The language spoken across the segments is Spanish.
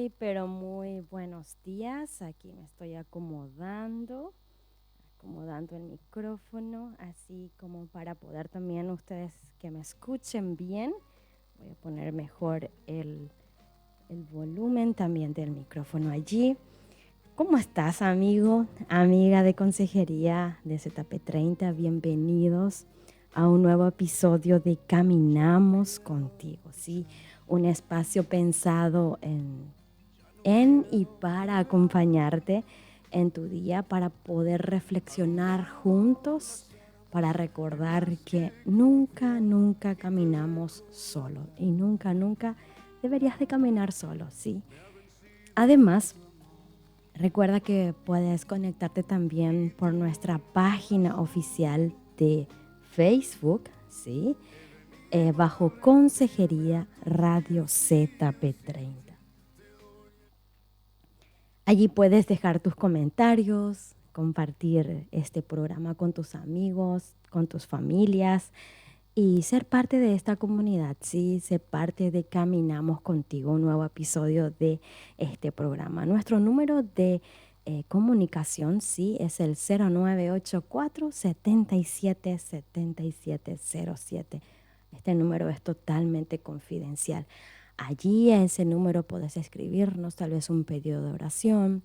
pero muy buenos días. Aquí me estoy acomodando el micrófono, así como para poder también ustedes que me escuchen bien. Voy a poner mejor el volumen también del micrófono allí. ¿Cómo estás, amigo, amiga de Consejería de ZP30? Bienvenidos a un nuevo episodio de Caminamos Contigo, ¿sí? Un espacio pensado en y para acompañarte en tu día, para poder reflexionar juntos, para recordar que nunca, nunca caminamos solos y nunca, nunca deberías de caminar solo, ¿sí? Además, recuerda que puedes conectarte también por nuestra página oficial de Facebook, ¿sí? Bajo Consejería Radio ZP30. Allí puedes dejar tus comentarios, compartir este programa con tus amigos, con tus familias y ser parte de esta comunidad, ¿sí? Ser parte de Caminamos Contigo, un nuevo episodio de este programa. Nuestro número de comunicación, sí, es el 0984-777707. Este número es totalmente confidencial. Allí a ese número puedes escribirnos tal vez un pedido de oración,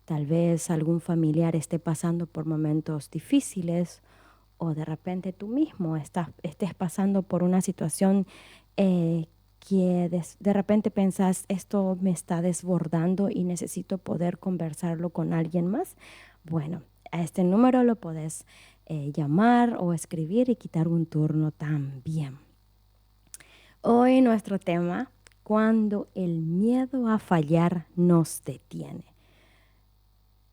tal vez algún familiar esté pasando por momentos difíciles o de repente tú mismo estés pasando por una situación que de repente pensás, esto me está desbordando y necesito poder conversarlo con alguien más. Bueno, a este número lo podés llamar o escribir y quitar un turno también. Hoy nuestro tema, cuando el miedo a fallar nos detiene.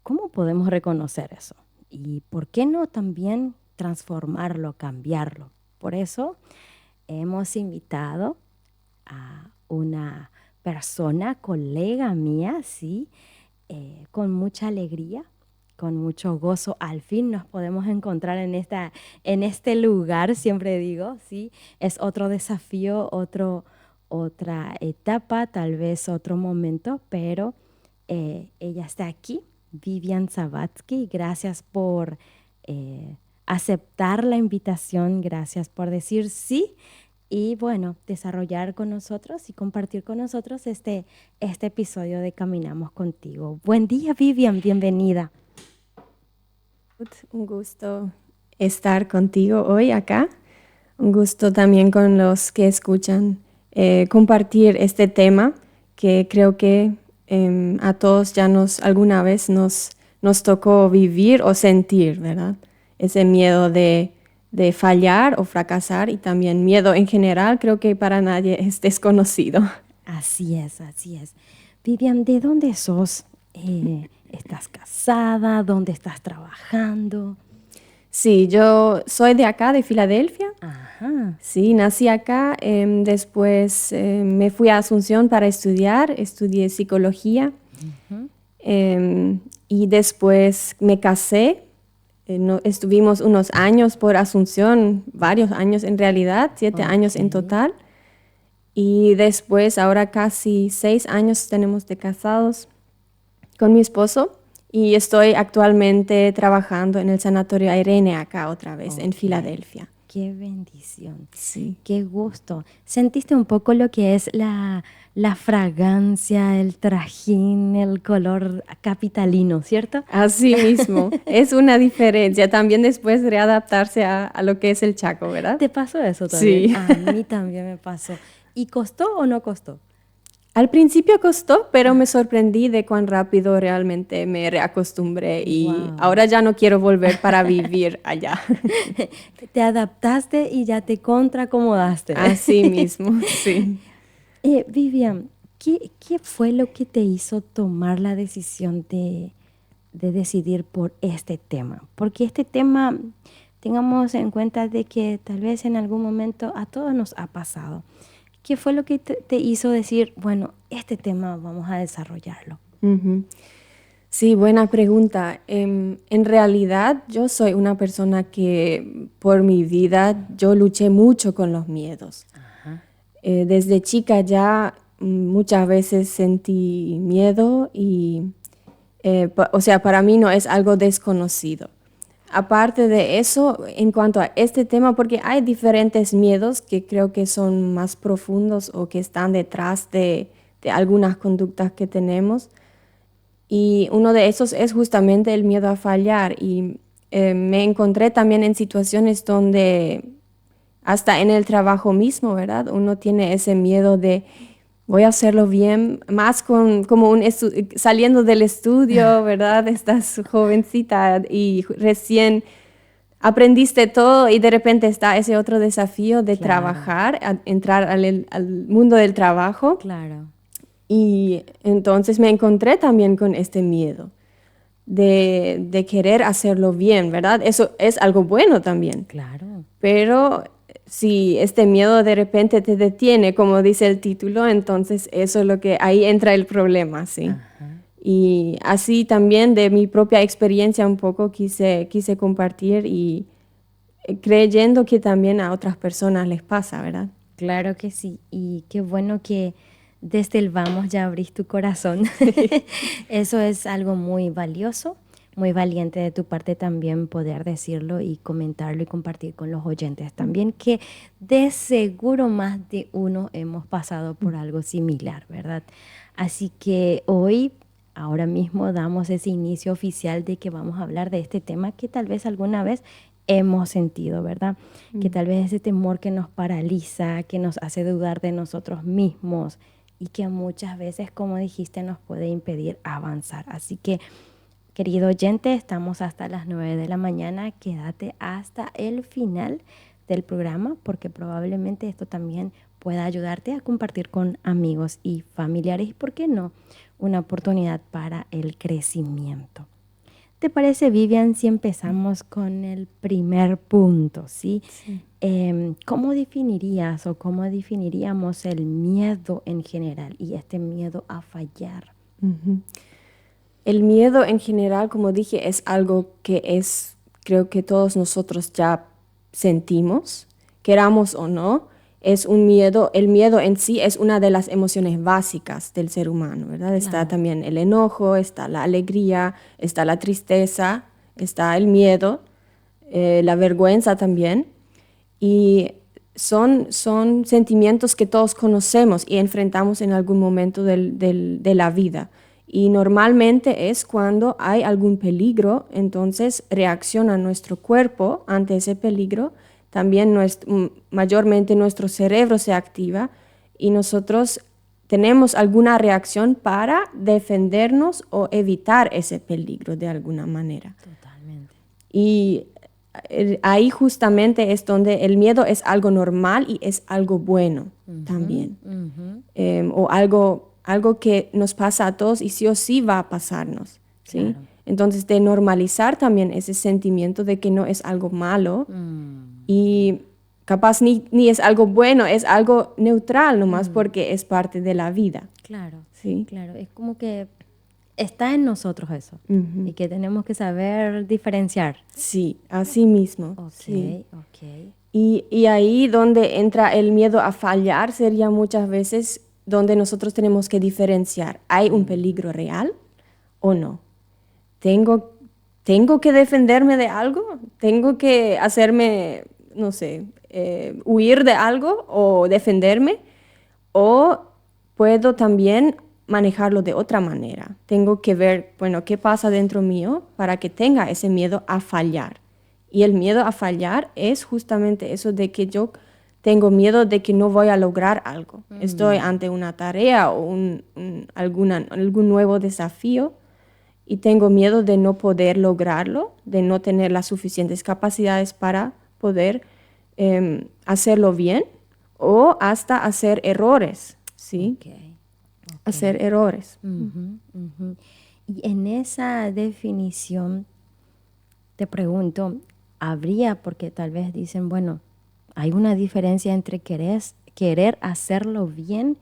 ¿Cómo podemos reconocer eso? ¿Y por qué no también transformarlo, cambiarlo? Por eso hemos invitado a una persona, colega mía, ¿sí? Con mucha alegría, con mucho gozo. Al fin nos podemos encontrar en este lugar, siempre digo, ¿sí? Es otro desafío, otra etapa, tal vez otro momento, pero ella está aquí, Vivian Sabatsky. Gracias por aceptar la invitación, gracias por decir sí y bueno, desarrollar con nosotros y compartir con nosotros este episodio de Caminamos Contigo. Buen día, Vivian, bienvenida. Un gusto estar contigo hoy acá. Un gusto también con los que escuchan compartir este tema que creo que a todos ya alguna vez nos tocó vivir o sentir, ¿verdad? Ese miedo de fallar o fracasar y también miedo en general, creo que para nadie es desconocido. Así es, así es. Vivian, ¿de dónde sos? ¿Estás casada? ¿Dónde estás trabajando? Sí, yo soy de acá, de Filadelfia. Ajá. Sí, nací acá, después me fui a Asunción para estudiar, estudié psicología y después me casé. Estuvimos unos años por Asunción, varios años en realidad, 7 años en total. Y después, ahora casi 6 años tenemos de casados con mi esposo. Y estoy actualmente trabajando en el Sanatorio Irene acá otra vez, en Filadelfia. Qué bendición. Sí. Qué gusto. ¿Sentiste un poco lo que es la fragancia, el trajín, el color capitalino, cierto? Así mismo. Es una diferencia. También después readaptarse a lo que es el Chaco, ¿verdad? ¿Te pasó eso también? Sí. A mí también me pasó. ¿Y costó o no costó? Al principio costó, pero me sorprendí de cuán rápido realmente me reacostumbré y ahora ya no quiero volver para vivir allá. Te adaptaste y ya te contraacomodaste. Así mismo, sí. Vivian, ¿qué fue lo que te hizo tomar la decisión de decidir por este tema? Porque este tema, tengamos en cuenta de que tal vez en algún momento a todos nos ha pasado. ¿Qué fue lo que te hizo decir, bueno, este tema vamos a desarrollarlo? Sí, buena pregunta. En realidad yo soy una persona que por mi vida yo luché mucho con los miedos. Desde chica ya muchas veces sentí miedo y, o sea, para mí no es algo desconocido. Aparte de eso, en cuanto a este tema, porque hay diferentes miedos que creo que son más profundos o que están detrás de algunas conductas que tenemos. Y uno de esos es justamente el miedo a fallar. Y me encontré también en situaciones donde, hasta en el trabajo mismo, ¿verdad? Uno tiene ese miedo de voy a hacerlo bien, más como saliendo del estudio, ¿verdad? Estás jovencita y recién aprendiste todo y de repente está ese otro desafío de Claro. trabajar, entrar al mundo del trabajo. Claro. Y entonces me encontré también con este miedo de querer hacerlo bien, ¿verdad? Eso es algo bueno también. Claro. Pero si este miedo de repente te detiene, como dice el título, entonces eso es lo que ahí entra el problema, ¿sí? Ajá. Y así también de mi propia experiencia un poco quise compartir y creyendo que también a otras personas les pasa, ¿verdad? Claro que sí. Y qué bueno que desde el vamos ya abrís tu corazón. Eso es algo muy valioso, muy valiente de tu parte también poder decirlo y comentarlo y compartir con los oyentes también, que de seguro más de uno hemos pasado por algo similar, ¿verdad? Así que hoy, ahora mismo, damos ese inicio oficial de que vamos a hablar de este tema que tal vez alguna vez hemos sentido, ¿verdad? Que tal vez ese temor que nos paraliza, que nos hace dudar de nosotros mismos y que muchas veces, como dijiste, nos puede impedir avanzar. Así que, querido oyente, estamos hasta las 9 de la mañana. Quédate hasta el final del programa porque probablemente esto también pueda ayudarte a compartir con amigos y familiares y, ¿por qué no?, una oportunidad para el crecimiento. ¿Te parece, Vivian, si empezamos con el primer punto, ¿sí? Sí. ¿Cómo definirías o cómo definiríamos el miedo en general y este miedo a fallar? Ujú. El miedo en general, como dije, es algo que creo que todos nosotros ya sentimos, queramos o no. Es un miedo, el miedo en sí es una de las emociones básicas del ser humano, ¿verdad? Está Claro. también el enojo, está la alegría, está la tristeza, está el miedo, la vergüenza también. Y son sentimientos que todos conocemos y enfrentamos en algún momento de la vida. Y normalmente es cuando hay algún peligro, entonces reacciona nuestro cuerpo ante ese peligro. También mayormente nuestro cerebro se activa y nosotros tenemos alguna reacción para defendernos o evitar ese peligro de alguna manera. Totalmente. Y ahí justamente es donde el miedo es algo normal y es algo bueno también. O algo que nos pasa a todos y sí o sí va a pasarnos, ¿sí? Claro. Entonces, de normalizar también ese sentimiento de que no es algo malo y capaz ni es algo bueno, es algo neutral nomás porque es parte de la vida. Claro, ¿Sí? claro. Es como que está en nosotros eso y Ujú. que tenemos que saber diferenciar. Sí, así mismo. Ok, Sí. ok. Y ahí donde entra el miedo a fallar sería muchas veces donde nosotros tenemos que diferenciar, ¿hay un peligro real o no? ¿Tengo, tengo que defenderme de algo? ¿Tengo que hacerme, no sé, huir de algo o defenderme? ¿O puedo también manejarlo de otra manera? Tengo que ver, bueno, qué pasa dentro mío para que tenga ese miedo a fallar. Y el miedo a fallar es justamente eso de que yo tengo miedo de que no voy a lograr algo. Estoy ante una tarea o algún nuevo desafío y tengo miedo de no poder lograrlo, de no tener las suficientes capacidades para poder hacerlo bien o hasta hacer errores, ¿sí? Ok, ok. Hacer errores. Ujú, ujú. Y en esa definición te pregunto, ¿habría, porque tal vez dicen, bueno, hay una diferencia entre querer hacerlo bien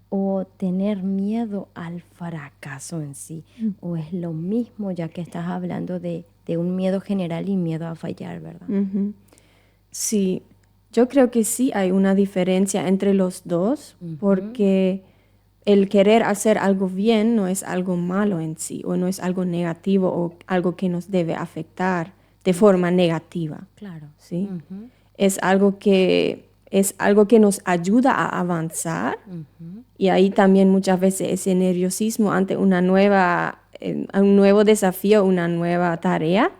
o tener miedo al fracaso en sí? ¿O es lo mismo, ya que estás hablando de un miedo general y miedo a fallar, verdad? Ujú. Sí, yo creo que sí hay una diferencia entre los dos, porque el querer hacer algo bien no es algo malo en sí, o no es algo negativo o algo que nos debe afectar de forma negativa. Claro. ¿Sí? Es algo que nos ayuda a avanzar, y ahí también muchas veces ese nerviosismo ante un nuevo desafío, una nueva tarea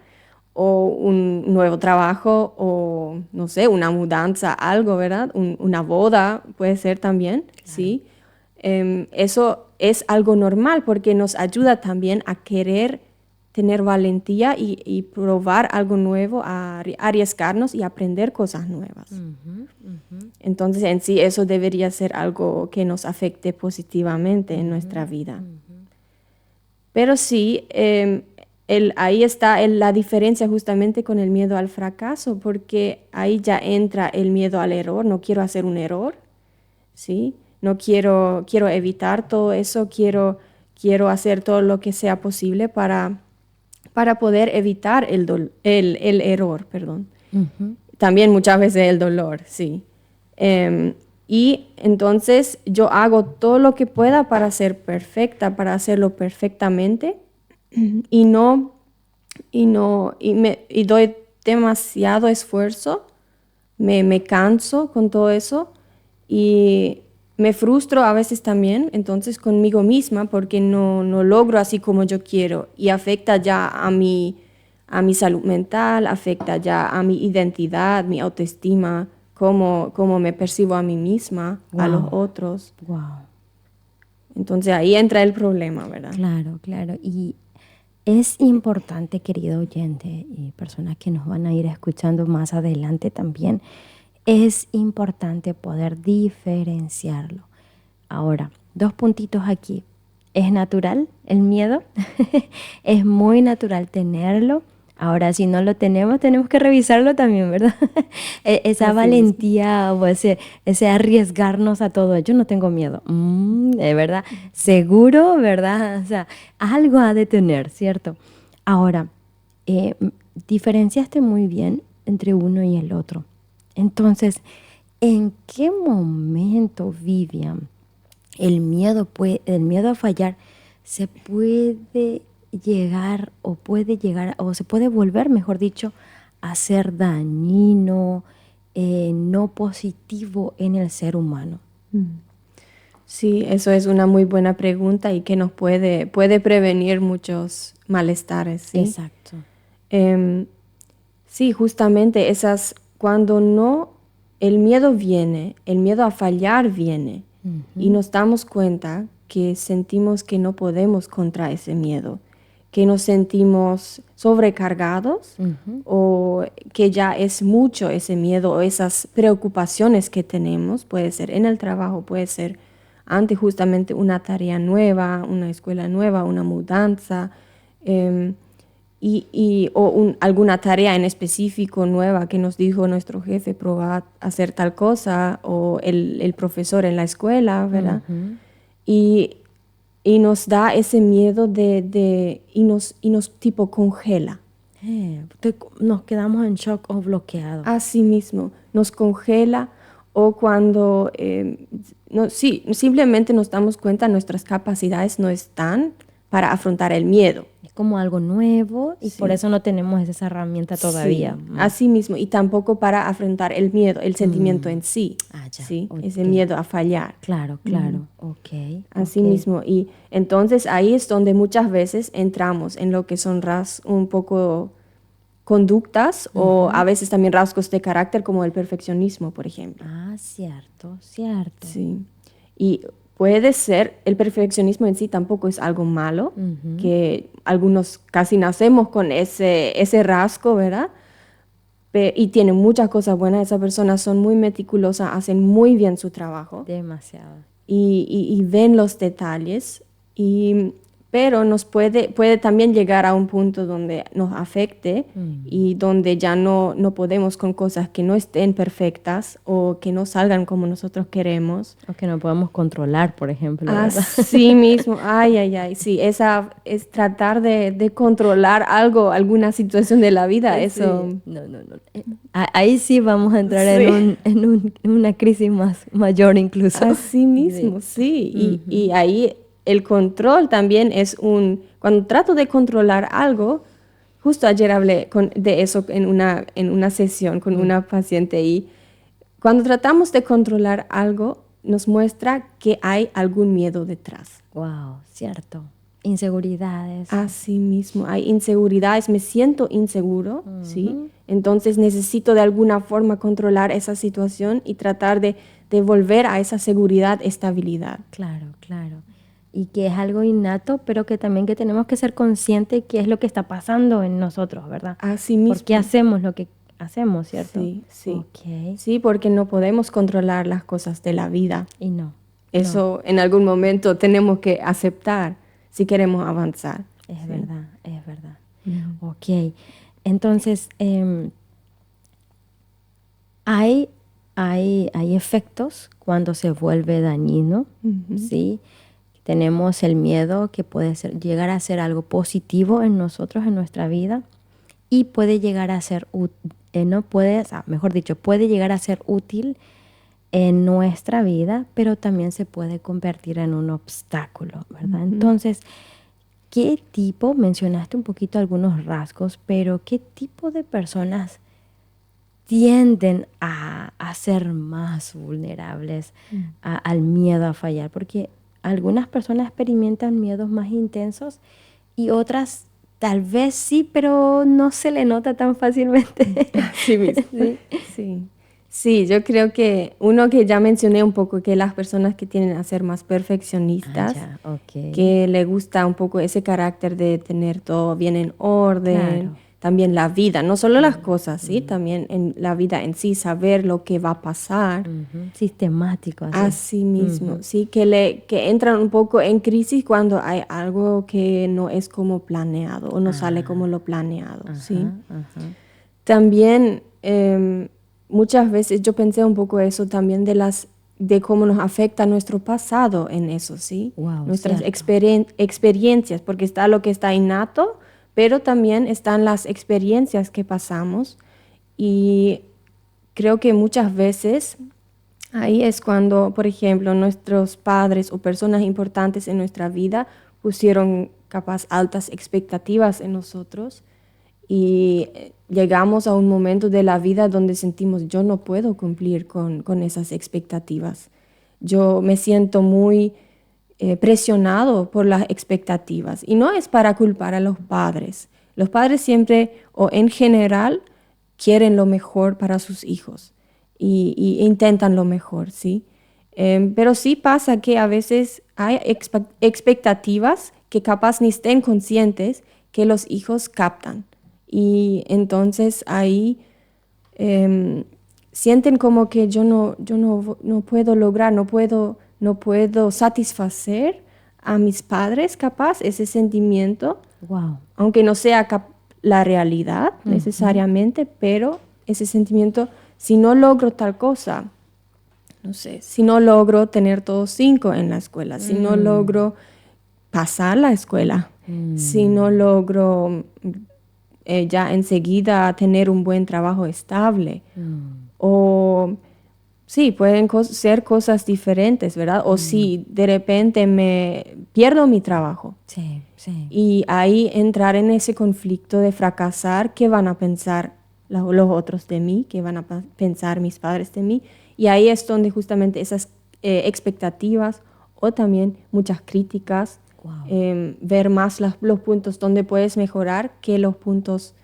o un nuevo trabajo o, no sé, una mudanza, algo, ¿verdad? Una boda puede ser también, claro. ¿Sí? Eso es algo normal porque nos ayuda también a querer tener valentía y probar algo nuevo, a arriesgarnos y aprender cosas nuevas. Entonces, en sí, eso debería ser algo que nos afecte positivamente en nuestra vida. Pero sí, ahí está la diferencia justamente con el miedo al fracaso, porque ahí ya entra el miedo al error. No quiero hacer un error, ¿sí? No quiero evitar todo eso, quiero hacer todo lo que sea posible para poder evitar el error, perdón. También muchas veces el dolor, sí. Y entonces yo hago todo lo que pueda para ser perfecta, para hacerlo perfectamente, y doy demasiado esfuerzo, me canso con todo eso y me frustro a veces también, entonces conmigo misma, porque no logro así como yo quiero, y afecta ya a mi salud mental, afecta ya a mi identidad, mi autoestima, cómo me percibo a mí misma, a los otros. Wow. Entonces ahí entra el problema, ¿verdad? Claro, claro. Y es importante, querido oyente, y personas que nos van a ir escuchando más adelante también, es importante poder diferenciarlo. Ahora, 2 puntitos aquí. ¿Es natural el miedo? Es muy natural tenerlo. Ahora, si no lo tenemos, tenemos que revisarlo también, ¿verdad? Esa Así valentía o ese arriesgarnos a todo. Yo no tengo miedo. ¿De verdad? Seguro, ¿verdad? O sea, algo ha de tener, ¿cierto? Ahora, diferenciaste muy bien entre uno y el otro. Entonces, ¿en qué momento, Vivian, el miedo a fallar se puede llegar o se puede volver, mejor dicho, a ser dañino, no positivo en el ser humano? Sí, eso es una muy buena pregunta y que nos puede prevenir muchos malestares, ¿sí? Exacto. Sí, justamente cuando el miedo a fallar viene, y nos damos cuenta que sentimos que no podemos contra ese miedo, que nos sentimos sobrecargados, o que ya es mucho ese miedo o esas preocupaciones que tenemos, puede ser en el trabajo, puede ser ante justamente una tarea nueva, una escuela nueva, una mudanza, alguna tarea en específico nueva que nos dijo nuestro jefe, probar hacer tal cosa, o el profesor en la escuela, ¿verdad? Y nos da ese miedo y nos tipo congela. Nos quedamos en shock o bloqueados. Así mismo, nos congela, o cuando simplemente nos damos cuenta nuestras capacidades no están para afrontar el miedo. Es como algo nuevo y por eso no tenemos esa herramienta todavía. Sí, así mismo, y tampoco para afrontar el miedo, el sentimiento en sí. Ya, ¿sí? okay. Ese miedo a fallar. Claro, ok. Así mismo, y entonces ahí es donde muchas veces entramos en lo que son un poco conductas, o a veces también rasgos de carácter, como el perfeccionismo, por ejemplo. Cierto. Sí, y puede ser, el perfeccionismo en sí tampoco es algo malo, que algunos casi nacemos con ese rasgo, ¿verdad? Y tienen muchas cosas buenas. Esas personas son muy meticulosas, hacen muy bien su trabajo. Demasiado. Y ven los detalles, pero puede también llegar a un punto donde nos afecte y donde ya no podemos con cosas que no estén perfectas o que no salgan como nosotros queremos. O que no podemos controlar, por ejemplo, ¿verdad? Así mismo, ay, sí, esa es tratar de controlar algo, alguna situación de la vida, eso. Sí. No. Ahí sí vamos a entrar Sí. en una crisis mayor incluso. Así mismo, sí. Y ahí el control también cuando trato de controlar algo, justo ayer hablé de eso en una sesión con una paciente y cuando tratamos de controlar algo, nos muestra que hay algún miedo detrás. Wow, cierto. Inseguridades. Así mismo, hay inseguridades, me siento inseguro, ¿sí? Entonces necesito de alguna forma controlar esa situación y tratar de volver a esa seguridad, estabilidad. Claro. Y que es algo innato, pero que también que tenemos que ser conscientes qué es lo que está pasando en nosotros, ¿verdad? Así mismo. ¿Por qué hacemos lo que hacemos, cierto? Sí. Okay. Sí, porque no podemos controlar las cosas de la vida. Y no. Eso en algún momento tenemos que aceptar si queremos avanzar. Es verdad. Ok. Entonces, hay efectos cuando se vuelve dañino, ¿sí? Tenemos el miedo que puede llegar a ser algo positivo en nosotros, en nuestra vida, y puede llegar a ser, puede llegar a ser útil en nuestra vida, pero también se puede convertir en un obstáculo, ¿verdad? Entonces, mencionaste un poquito algunos rasgos, pero qué tipo de personas tienden a ser más vulnerables al miedo a fallar? Porque algunas personas experimentan miedos más intensos y otras tal vez sí, pero no se le nota tan fácilmente. Sí mismo. Sí, yo creo que uno que ya mencioné un poco, que las personas que tienden a ser más perfeccionistas, que le gusta un poco ese carácter de tener todo bien en orden, también la vida, no solo las cosas, ¿sí? También en la vida en sí, saber lo que va a pasar. Sistemático. Así mismo, sí, que entran un poco en crisis cuando hay algo que no es como planeado o no sale como lo planeado, ¿sí? También muchas veces yo pensé un poco eso también de cómo nos afecta nuestro pasado en eso, ¿sí? Wow, nuestras experiencias, porque está lo que está innato, pero también están las experiencias que pasamos y creo que muchas veces ahí es cuando, por ejemplo, nuestros padres o personas importantes en nuestra vida pusieron capaz altas expectativas en nosotros y llegamos a un momento de la vida donde sentimos yo no puedo cumplir con esas expectativas. Yo me siento muy presionado por las expectativas. Y no es para culpar a los padres. Los padres siempre o en general quieren lo mejor para sus hijos y intentan lo mejor, ¿sí? Pero sí pasa que a veces hay expectativas que capaz ni estén conscientes que los hijos captan. Y entonces ahí sienten como que yo no puedo lograr, no puedo satisfacer a mis padres, capaz, ese sentimiento, aunque no sea la realidad necesariamente, pero ese sentimiento, si no logro tal cosa, no sé, si no logro tener todos 5 en la escuela, si no logro pasar la escuela, si no logro ya enseguida tener un buen trabajo estable, o sí, pueden ser cosas diferentes, ¿verdad? O si de repente me pierdo mi trabajo. Sí. Y ahí entrar en ese conflicto de fracasar, ¿qué van a pensar los otros de mí? ¿Qué van a pensar mis padres de mí? Y ahí es donde justamente esas expectativas o también muchas críticas, ver más los puntos donde puedes mejorar que los puntos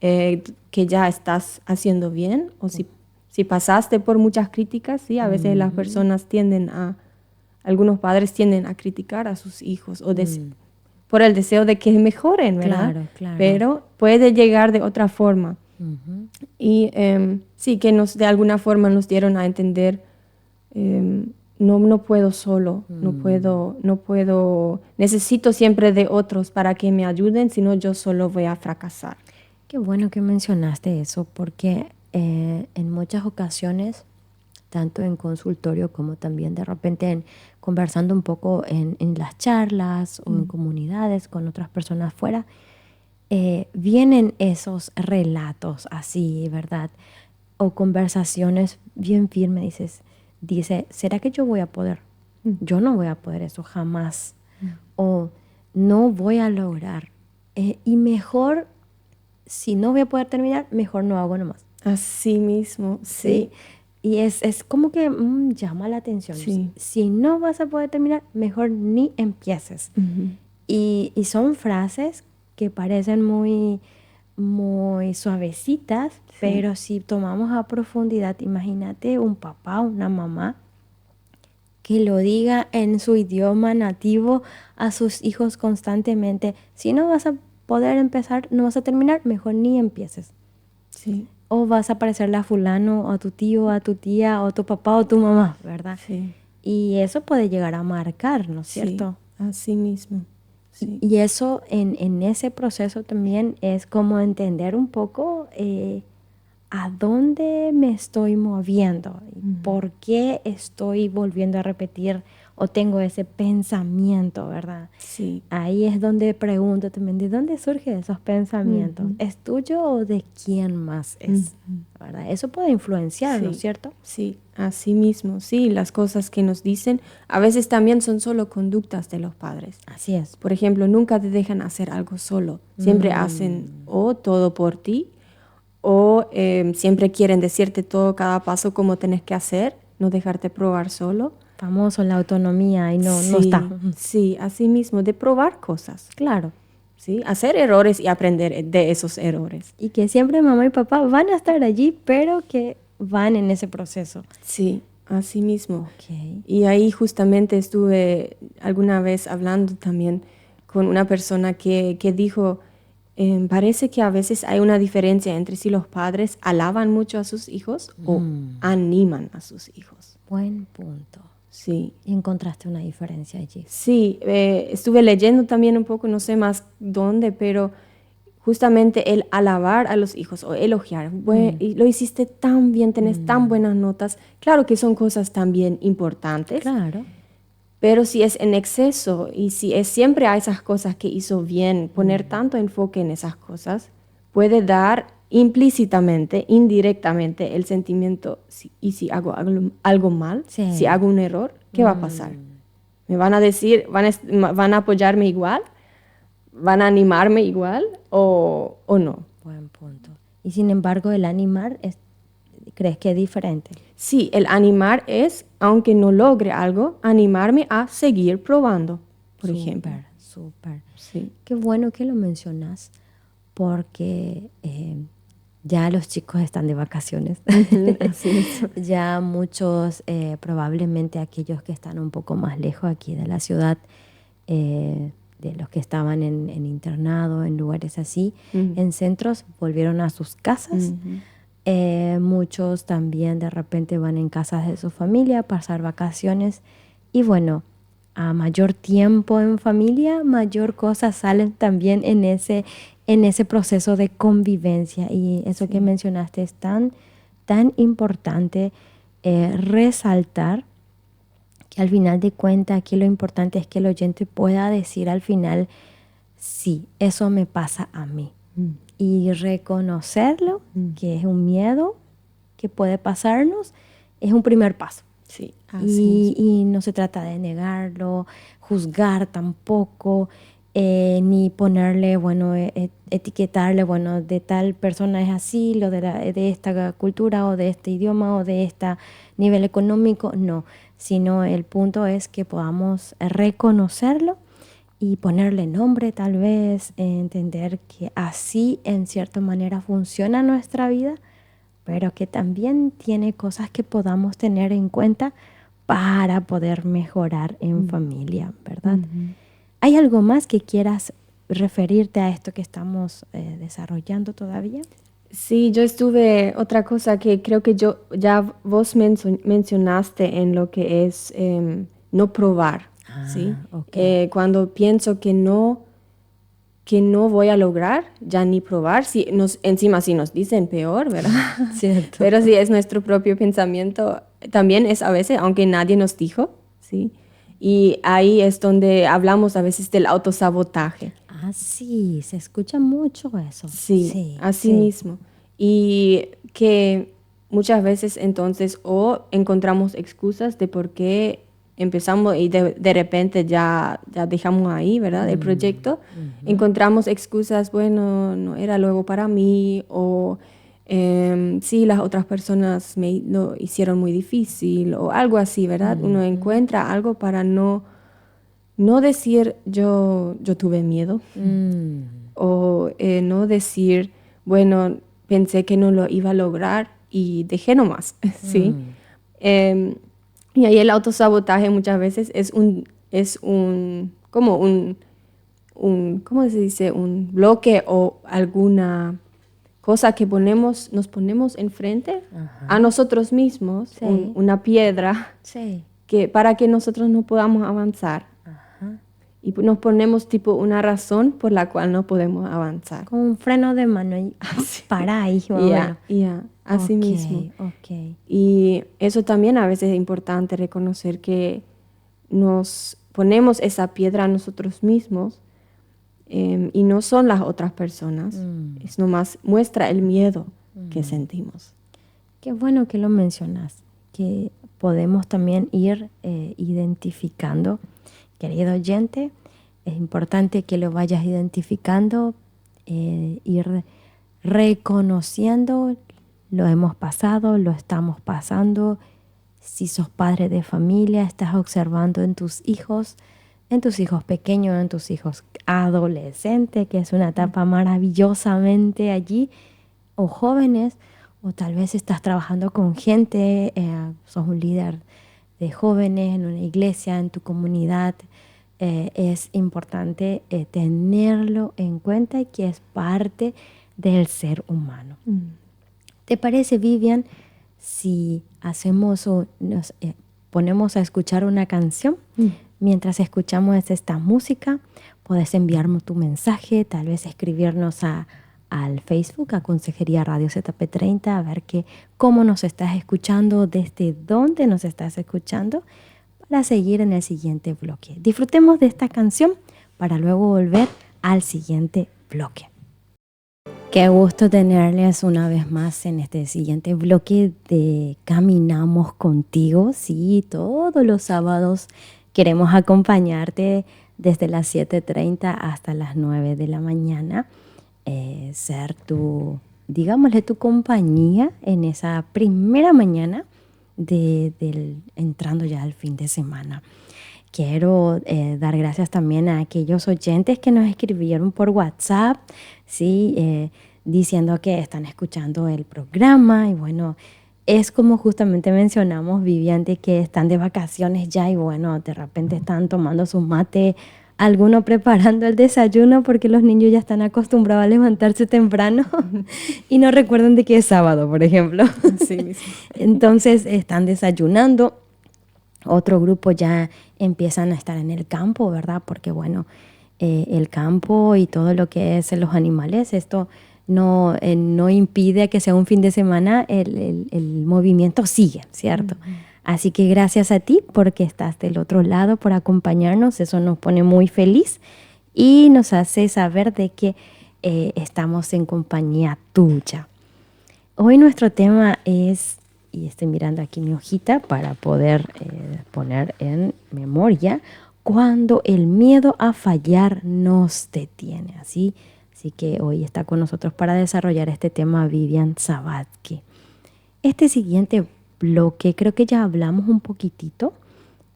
que ya estás haciendo bien, o si pasaste por muchas críticas, sí, a veces las personas algunos padres tienden a criticar a sus hijos o por el deseo de que mejoren, ¿verdad? Claro. Pero puede llegar de otra forma. Y sí, que de alguna forma nos dieron a entender, no puedo solo, no puedo, necesito siempre de otros para que me ayuden, si no yo solo voy a fracasar. Qué bueno que mencionaste eso, porque en muchas ocasiones, tanto en consultorio como también de repente conversando un poco en las charlas o en comunidades con otras personas fuera, vienen esos relatos así, ¿verdad? O conversaciones bien firmes, dice, ¿será que yo voy a poder? Yo no voy a poder eso jamás. O no voy a lograr. Y mejor, si no voy a poder terminar, mejor no hago nomás. Así mismo, sí. Y es como que llama la atención. Sí. Si no vas a poder terminar, mejor ni empieces. Y son frases que parecen muy, muy suavecitas, pero si tomamos a profundidad, imagínate un papá, una mamá que lo diga en su idioma nativo a sus hijos constantemente. Si no vas a poder empezar, no vas a terminar, mejor ni empieces. Sí. O vas a parecerle a fulano, o a tu tío, a tu tía, o a tu papá, o tu mamá, ¿verdad? Sí. Y eso puede llegar a marcar, ¿no es cierto? Sí, así mismo. Sí. Y eso en ese proceso también es como entender un poco a dónde me estoy moviendo, por qué estoy volviendo a repetir o tengo ese pensamiento, ¿verdad? Sí. Ahí es donde pregunto también, ¿de dónde surgen esos pensamientos? ¿Es tuyo o de quién más es? ¿Verdad? Eso puede influenciar, ¿no es cierto? Sí, así mismo. Sí, las cosas que nos dicen a veces también son solo conductas de los padres. Así es. Por ejemplo, nunca te dejan hacer algo solo. Siempre hacen o todo por ti o siempre quieren decirte todo, cada paso, cómo tenés que hacer, no dejarte probar solo. Famoso la autonomía y no está. Sí, así mismo, de probar cosas. Claro. Sí, hacer errores y aprender de esos errores. Y que siempre mamá y papá van a estar allí, pero que van en ese proceso. Sí, así mismo. Okay. Y ahí justamente estuve alguna vez hablando también con una persona que dijo, parece que a veces hay una diferencia entre si los padres alaban mucho a sus hijos o animan a sus hijos. Buen punto. Sí. ¿Y encontraste una diferencia allí? Sí, estuve leyendo también un poco, no sé más dónde, pero justamente el alabar a los hijos o elogiar, y lo hiciste tan bien, tenés tan buenas notas, claro que son cosas también importantes, claro, pero si es en exceso y si es siempre a esas cosas que hizo bien, poner tanto enfoque en esas cosas, puede dar implícitamente, indirectamente el sentimiento, y si hago algo mal, si hago un error, ¿qué va a pasar? ¿Me van a decir, van a apoyarme igual? ¿Van a animarme igual o no? Buen punto. Y sin embargo, el animar, ¿crees que es diferente? Sí, el animar es, aunque no logre algo, animarme a seguir probando, por ejemplo. Súper. Sí. Qué bueno que lo mencionas, porque ya los chicos están de vacaciones. Así es. Ya muchos, probablemente aquellos que están un poco más lejos aquí de la ciudad, de los que estaban en internado, en lugares así, en centros, volvieron a sus casas. Muchos también de repente van en casas de su familia a pasar vacaciones. Y bueno, a mayor tiempo en familia, mayor cosas salen también en ese proceso de convivencia. Y eso que mencionaste es tan importante resaltar, que al final de cuentas aquí lo importante es que el oyente pueda decir al final, sí, eso me pasa a mí. Y reconocerlo, que es un miedo que puede pasarnos, es un primer paso. Sí, así y no se trata de negarlo, juzgar tampoco, ni ponerle, bueno, etiquetarle, bueno, de tal persona es así, lo de esta cultura o de este idioma o de este nivel económico, no. Sino el punto es que podamos reconocerlo y ponerle nombre tal vez, entender que así en cierta manera funciona nuestra vida, pero que también tiene cosas que podamos tener en cuenta para poder mejorar en familia, ¿verdad? ¿Hay algo más que quieras referirte a esto que estamos desarrollando todavía? Sí, yo estuve, otra cosa que creo que ya vos mencionaste en lo que es no probar, ¿sí? Ok. Cuando pienso que no voy a lograr, ya ni probar, si encima si nos dicen peor, ¿verdad? Cierto. Pero si es nuestro propio pensamiento, también es a veces, aunque nadie nos dijo, ¿sí? Y ahí es donde hablamos a veces del autosabotaje. Ah, sí, se escucha mucho eso. Sí, Sí, así sí. mismo. Y que muchas veces entonces o encontramos excusas de por qué empezamos y de repente ya dejamos ahí, ¿verdad? El proyecto. Encontramos excusas, bueno, no era luego para mí o sí, las otras personas me lo hicieron muy difícil o algo así, ¿verdad? Uno encuentra algo para no decir yo tuve miedo o no decir, bueno, pensé que no lo iba a lograr y dejé nomás, ¿sí? Em, y ahí el autosabotaje muchas veces como ¿cómo se dice? Un bloque o alguna cosa que nos ponemos enfrente a nosotros mismos, Sí, una piedra sí. para que nosotros no podamos avanzar. Y nos ponemos tipo una razón por la cual no podemos avanzar. Con un freno de mano y Así. para ahí, más o menos. Ya, así mismo. Ok, ok. Y eso también a veces es importante reconocer que nos ponemos esa piedra a nosotros mismos y no son las otras personas. Es nomás muestra el miedo que sentimos. Qué bueno que lo mencionas, que podemos también ir identificando. Querido oyente, es importante que lo vayas identificando, ir reconociendo, lo hemos pasado, lo estamos pasando. Si sos padre de familia, estás observando en tus hijos pequeños, en tus hijos adolescentes, que es una etapa maravillosamente allí, o jóvenes, o tal vez estás trabajando con gente, sos un líder de jóvenes en una iglesia, en tu comunidad. Es importante tenerlo en cuenta y que es parte del ser humano. ¿Te parece, Vivian, si hacemos o nos ponemos a escuchar una canción? Mientras escuchamos esta música, puedes enviarnos tu mensaje, tal vez escribirnos al Facebook, a Consejería Radio ZP30, a ver cómo nos estás escuchando, desde dónde nos estás escuchando, para seguir en el siguiente bloque. Disfrutemos de esta canción para luego volver al siguiente bloque. Qué gusto tenerles una vez más en este siguiente bloque de Caminamos Contigo. Sí, todos los sábados queremos acompañarte desde las 7:30 hasta las 9 de la mañana. Ser digámosle, tu compañía en esa primera mañana entrando ya al fin de semana. Quiero dar gracias también a aquellos oyentes que nos escribieron por WhatsApp, ¿sí? Diciendo que están escuchando el programa y bueno, es como justamente mencionamos, Vivian, de que están de vacaciones ya y bueno, de repente están tomando su mate, algunos preparando el desayuno porque los niños ya están acostumbrados a levantarse temprano y no recuerdan de que es sábado, por ejemplo. Sí mismo. Entonces están desayunando. Otro grupo ya empiezan a estar en el campo, ¿verdad? Porque bueno, el campo y todo lo que es los animales, esto no impide que sea un fin de semana, el movimiento sigue, ¿cierto? Así que gracias a ti porque estás del otro lado, por acompañarnos, eso nos pone muy feliz y nos hace saber de que estamos en compañía tuya. Hoy nuestro tema es, y estoy mirando aquí mi hojita para poder poner en memoria, cuando el miedo a fallar nos detiene. Así que hoy está con nosotros para desarrollar este tema Vivian Sabatke. Este siguiente bloque, creo que ya hablamos un poquitito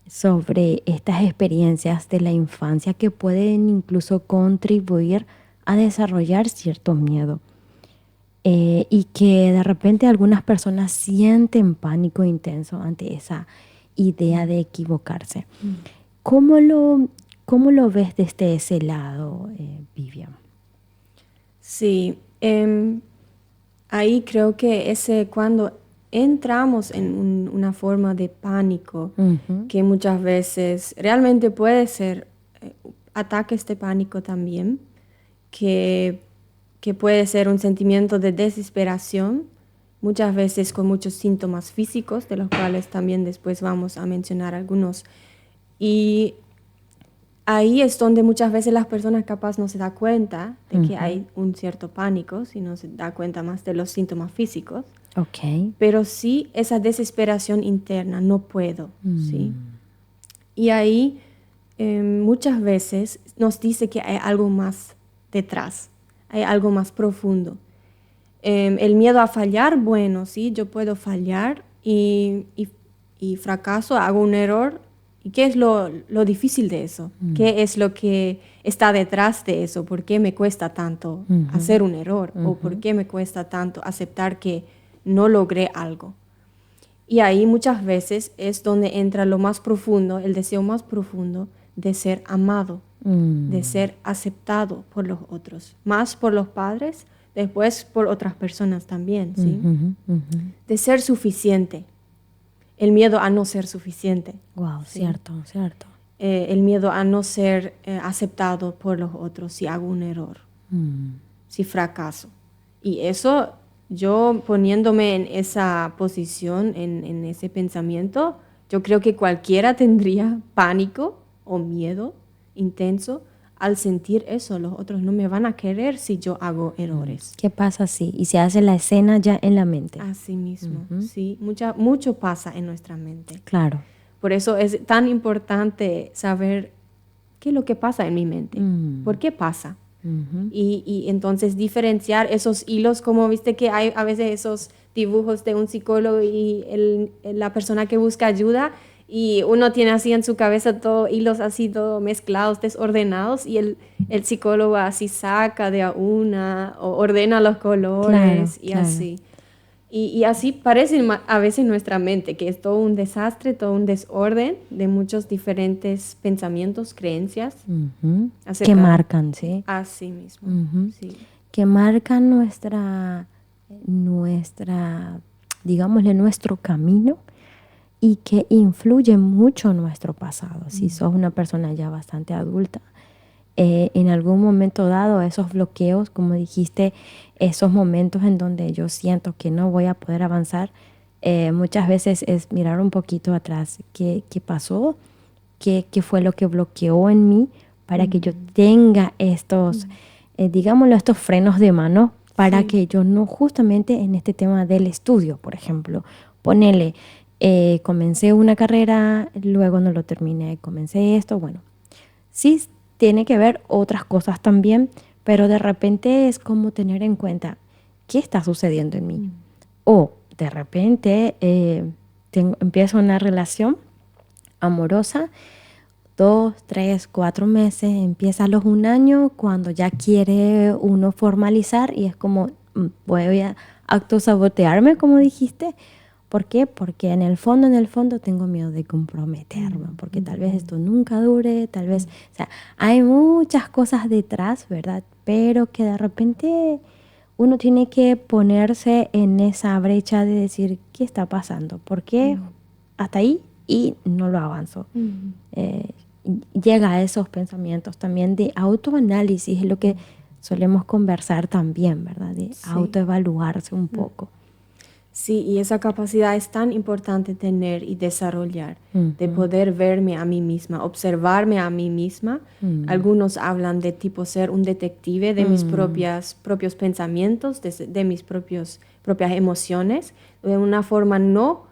sobre estas experiencias de la infancia que pueden incluso contribuir a desarrollar cierto miedo. Y que de repente algunas personas sienten pánico intenso ante esa idea de equivocarse. ¿Cómo lo ves desde ese lado, Vivian? Sí, ahí creo que cuando entramos en una forma de pánico, que muchas veces realmente puede ser ataques de pánico también, que puede ser un sentimiento de desesperación, muchas veces con muchos síntomas físicos, de los cuales también después vamos a mencionar algunos. Y ahí es donde muchas veces las personas capaz no se da cuenta de que hay un cierto pánico, sino se da cuenta más de los síntomas físicos. Ok. Pero sí esa desesperación interna, no puedo, ¿sí? Y ahí muchas veces nos dice que hay algo más detrás, hay algo más profundo. El miedo a fallar, bueno, sí, yo puedo fallar y fracaso, hago un error. ¿Y qué es lo difícil de eso? ¿Qué es lo que está detrás de eso? ¿Por qué me cuesta tanto hacer un error? ¿O por qué me cuesta tanto aceptar que no logré algo? Y ahí muchas veces es donde entra lo más profundo, el deseo más profundo de ser amado, de ser aceptado por los otros, más por los padres, después por otras personas también, ¿sí? De ser suficiente, el miedo a no ser suficiente. Wow, ¿sí? cierto. El miedo a no ser aceptado por los otros si hago un error, si fracaso. Y eso, yo poniéndome en esa posición, en ese pensamiento, yo creo que cualquiera tendría pánico o miedo intenso al sentir eso. Los otros no me van a querer si yo hago errores. ¿Qué pasa si? Y se hace la escena ya en la mente. Así mismo, sí. Mucho pasa en nuestra mente. Claro. Por eso es tan importante saber qué es lo que pasa en mi mente. ¿Por qué pasa? Y entonces diferenciar esos hilos, como viste que hay a veces esos dibujos de un psicólogo y la persona que busca ayuda, y uno tiene así en su cabeza todo hilos así todo mezclados, desordenados, y el psicólogo así saca de a una o ordena los colores y así. Y así parece a veces nuestra mente, que es todo un desastre, todo un desorden de muchos diferentes pensamientos, creencias. Que marcan, ¿sí? Así mismo, sí. Que marcan digámosle, nuestro camino y que influyen mucho en nuestro pasado. Si sos una persona ya bastante adulta, en algún momento dado esos bloqueos, como dijiste, esos momentos en donde yo siento que no voy a poder avanzar, muchas veces es mirar un poquito atrás qué pasó, qué fue lo que bloqueó en mí para que yo tenga estos, digámoslo, estos frenos de mano para que yo no, justamente en este tema del estudio, por ejemplo, ponele, comencé una carrera, luego no lo terminé, comencé esto, bueno, sí tiene que ver otras cosas también, pero de repente es como tener en cuenta qué está sucediendo en mí. O de repente empiezo una relación amorosa, 2, 3, 4 meses, empieza a los 1 año, cuando ya quiere uno formalizar y es como voy a autosabotearme, como dijiste. ¿Por qué? Porque en el fondo tengo miedo de comprometerme, porque tal vez esto nunca dure, tal vez, o sea, hay muchas cosas detrás, ¿verdad? Pero que de repente uno tiene que ponerse en esa brecha de decir, ¿qué está pasando? ¿Por qué hasta ahí y no lo avanzo? Llega a esos pensamientos también de autoanálisis, es lo que solemos conversar también, ¿verdad? De autoevaluarse un poco. Sí, y esa capacidad es tan importante tener y desarrollar, de poder verme a mí misma, observarme a mí misma. Algunos hablan de tipo ser un detective de mis propios pensamientos, de mis propias emociones, de una forma no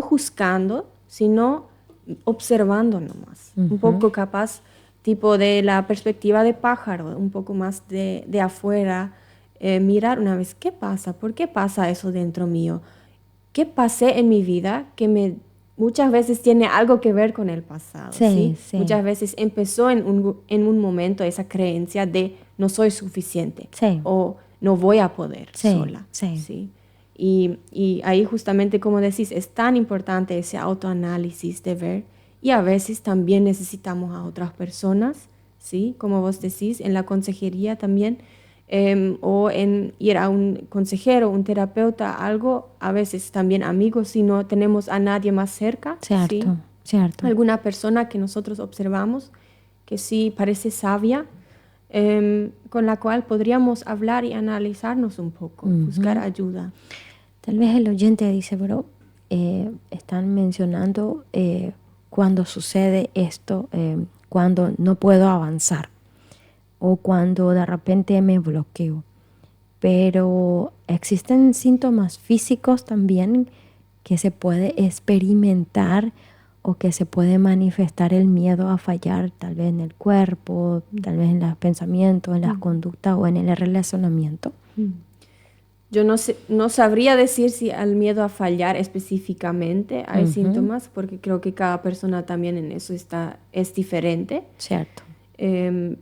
juzgando, sino observando nomás. Un poco capaz, tipo de la perspectiva de pájaro, un poco más de afuera. Mirar una vez, ¿qué pasa? ¿Por qué pasa eso dentro mío? ¿Qué pasé en mi vida que muchas veces tiene algo que ver con el pasado? ¿sí? Muchas veces empezó en un momento esa creencia de no soy suficiente o no voy a poder sola. ¿sí? Y ahí justamente, como decís, es tan importante ese autoanálisis de ver, y a veces también necesitamos a otras personas, ¿sí? Como vos decís, en la consejería también o en ir a un consejero, un terapeuta, algo, a veces también amigos, si no tenemos a nadie más cerca. Cierto, ¿sí? cierto. Alguna persona que nosotros observamos que sí parece sabia, con la cual podríamos hablar y analizarnos un poco, buscar ayuda. Tal vez el oyente dice, pero están mencionando cuando sucede esto, cuando no puedo avanzar o cuando de repente me bloqueo. Pero existen síntomas físicos también que se puede experimentar o que se puede manifestar el miedo a fallar, tal vez en el cuerpo, tal vez en los pensamientos, en las conductas o en el relacionamiento. Yo no sabría decir si al miedo a fallar específicamente hay síntomas, porque creo que cada persona también en eso es diferente. Cierto.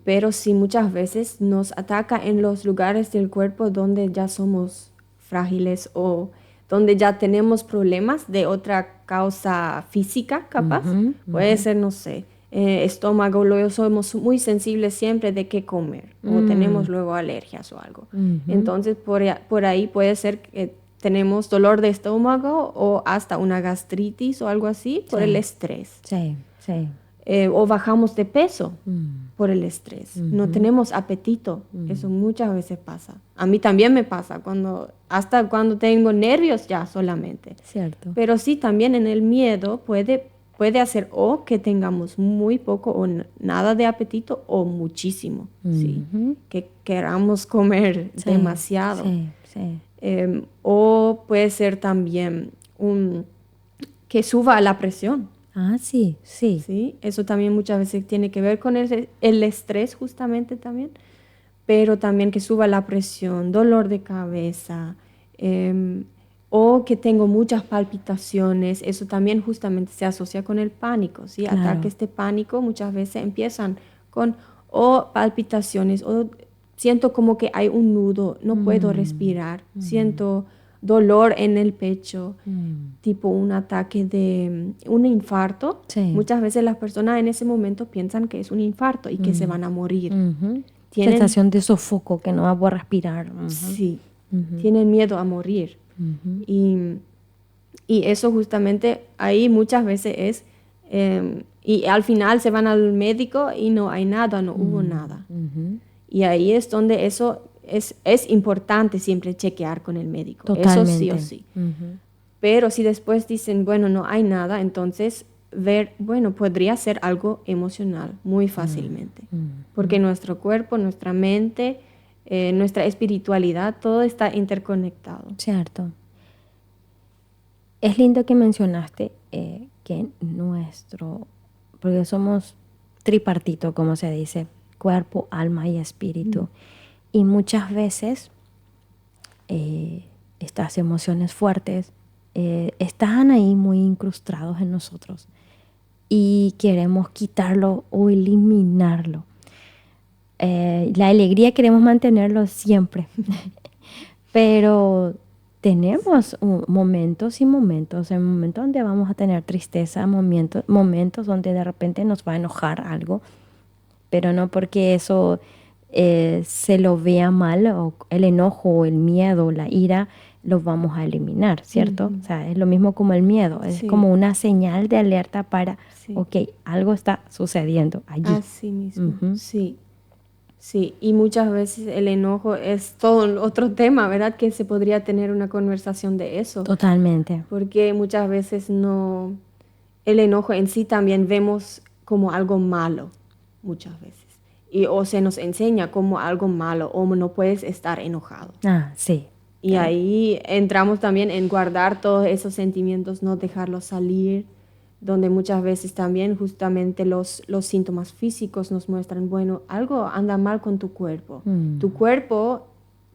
Pero sí muchas veces nos ataca en los lugares del cuerpo donde ya somos frágiles o donde ya tenemos problemas de otra causa física, capaz. Puede ser, no sé, estómago, luego somos muy sensibles siempre de qué comer o tenemos luego alergias o algo. Entonces, por ahí puede ser que tenemos dolor de estómago o hasta una gastritis o algo así por el estrés. Sí, sí. O bajamos de peso por el estrés. No tenemos apetito. Eso muchas veces pasa. A mí también me pasa, hasta cuando tengo nervios ya solamente. Cierto. Pero sí, también en el miedo puede hacer o que tengamos muy poco o nada de apetito o muchísimo. ¿sí? Que queramos comer demasiado. Sí, sí. O puede ser también que suba la presión. Ah, sí, sí. Sí, eso también muchas veces tiene que ver con el estrés justamente también, pero también que suba la presión, dolor de cabeza, o que tengo muchas palpitaciones, eso también justamente se asocia con el pánico, ¿sí? Claro. Ataques de pánico muchas veces empiezan con o palpitaciones, o siento como que hay un nudo, no puedo respirar, siento dolor en el pecho, tipo un ataque de un infarto. Sí. Muchas veces las personas en ese momento piensan que es un infarto y que se van a morir. Sensación de sofoco, que no va a poder respirar. Sí, tienen miedo a morir. Y eso justamente ahí muchas veces es, y al final se van al médico y no hay nada, no hubo nada. Y ahí es donde eso es importante siempre chequear con el médico. Totalmente. Eso sí o sí. Pero si después dicen, bueno, no hay nada, entonces ver, bueno, podría ser algo emocional muy fácilmente. Porque nuestro cuerpo, nuestra mente, nuestra espiritualidad, todo está interconectado. Cierto. Es lindo que mencionaste que porque somos tripartito, como se dice, cuerpo, alma y espíritu. Y muchas veces estas emociones fuertes están ahí muy incrustados en nosotros y queremos quitarlo o eliminarlo. La alegría queremos mantenerlo siempre, pero tenemos momentos y momentos, en momentos donde vamos a tener tristeza, momentos donde de repente nos va a enojar algo, pero no porque eso se lo vea mal, o el enojo, o el miedo, la ira, los vamos a eliminar, ¿cierto? O sea, es lo mismo como el miedo, es como una señal de alerta para, ok, algo está sucediendo allí. Así mismo, sí. Sí, y muchas veces el enojo es todo otro tema, ¿verdad? Que se podría tener una conversación de eso. Totalmente. Porque muchas veces el enojo en sí también vemos como algo malo, muchas veces. O se nos enseña como algo malo, o no puedes estar enojado. Ah, sí. Y ahí entramos también en guardar todos esos sentimientos, no dejarlos salir, donde muchas veces también justamente los síntomas físicos nos muestran, bueno, algo anda mal con tu cuerpo. Tu cuerpo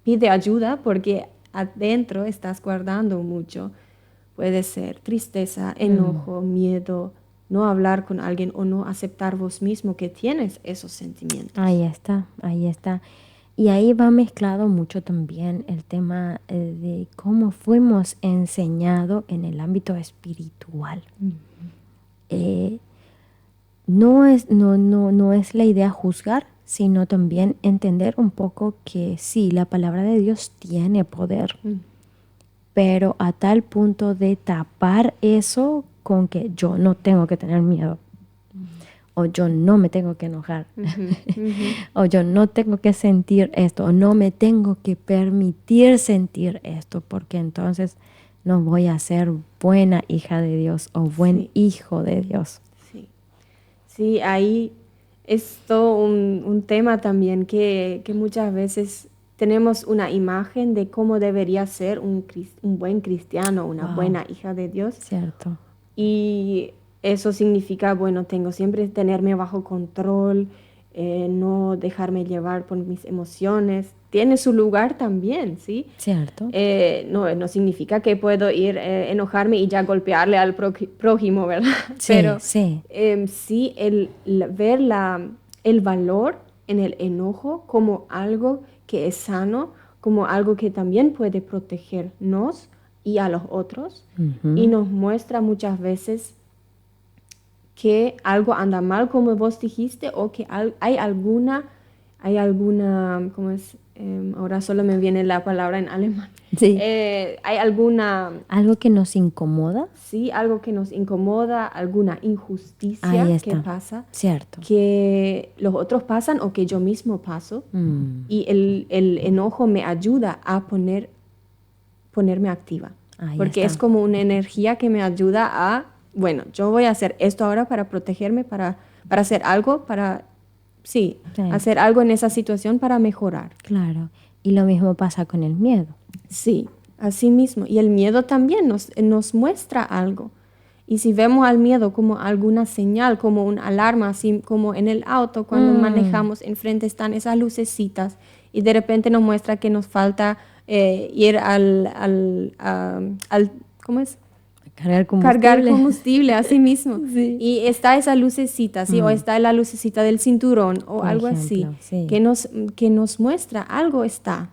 pide ayuda porque adentro estás guardando mucho. Puede ser tristeza, enojo, miedo, no hablar con alguien o no aceptar vos mismo que tienes esos sentimientos. Ahí está, ahí está. Y ahí va mezclado mucho también el tema de cómo fuimos enseñados en el ámbito espiritual. No es la idea juzgar, sino también entender un poco que sí, la palabra de Dios tiene poder, pero a tal punto de tapar eso con que yo no tengo que tener miedo, o yo no me tengo que enojar, o yo no tengo que sentir esto, o no me tengo que permitir sentir esto, porque entonces no voy a ser buena hija de Dios o buen hijo de Dios. Sí, sí, ahí es todo un tema también que muchas veces tenemos una imagen de cómo debería ser un buen cristiano, una buena hija de Dios. Cierto. Y eso significa, bueno, tengo siempre tenerme bajo control, no dejarme llevar por mis emociones. Tiene su lugar también, ¿sí? Cierto. No significa que puedo ir enojarme y ya golpearle al prójimo, ¿verdad? Sí, Pero sí. Sí, ver el valor en el enojo como algo que es sano, como algo que también puede protegernos y a los otros, y nos muestra muchas veces que algo anda mal, como vos dijiste, o que hay alguna, ¿cómo es? Ahora solo me viene la palabra en alemán. Sí. Hay alguna... ¿Algo que nos incomoda? Sí, algo que nos incomoda, alguna injusticia que pasa. Cierto. Que los otros pasan o que yo mismo paso. Y el enojo me ayuda a ponerme activa. Porque es como una energía que me ayuda a, bueno, yo voy a hacer esto ahora para protegerme, para hacer algo, sí, hacer algo en esa situación para mejorar. Claro. Y lo mismo pasa con el miedo. Sí, así mismo. Y el miedo también nos muestra algo. Y si vemos al miedo como alguna señal, como una alarma, así como en el auto, cuando manejamos, enfrente están esas lucecitas y de repente nos muestra que nos falta ir ¿cómo es? Cargar combustible, así mismo. Sí. Y está esa lucecita, ¿sí? O está la lucecita del cinturón o por algo ejemplo, así, sí. que nos muestra algo está.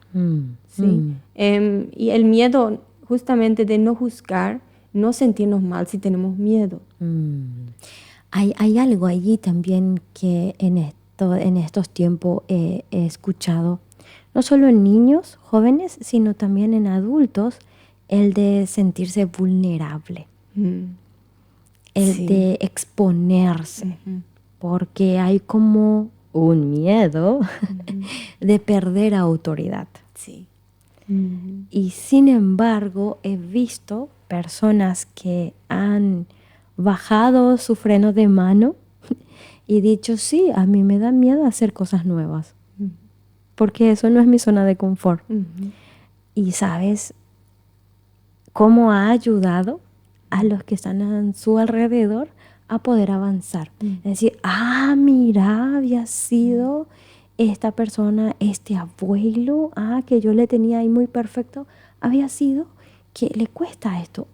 ¿Sí? Y el miedo justamente de no juzgar, no sentirnos mal si tenemos miedo. Hay algo allí también que en estos tiempos he escuchado, no solo en niños, jóvenes, sino también en adultos, el de sentirse vulnerable, el de exponerse, porque hay como un miedo de perder autoridad. Sí. Y sin embargo, he visto personas que han bajado su freno de mano y dicho, sí, a mí me da miedo hacer cosas nuevas, porque eso no es mi zona de confort. Y sabes cómo ha ayudado a los que están a su alrededor a poder avanzar. Es decir, mira, había sido esta persona, este abuelo, que yo le tenía ahí muy perfecto, había sido que le cuesta esto.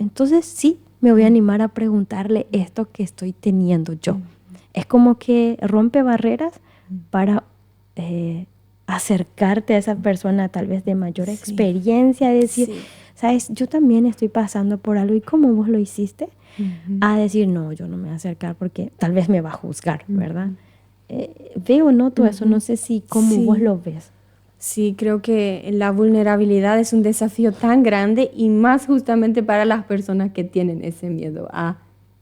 Entonces sí, me voy a animar a preguntarle esto que estoy teniendo yo. Es como que rompe barreras para acercarte a esa persona tal vez de mayor experiencia, decir, ¿sabes? Yo también estoy pasando por algo, ¿y cómo vos lo hiciste? A decir, no, yo no me voy a acercar porque tal vez me va a juzgar, ¿verdad? Veo, noto eso, no sé si cómo vos lo ves. Sí, creo que la vulnerabilidad es un desafío tan grande y más justamente para las personas que tienen ese miedo a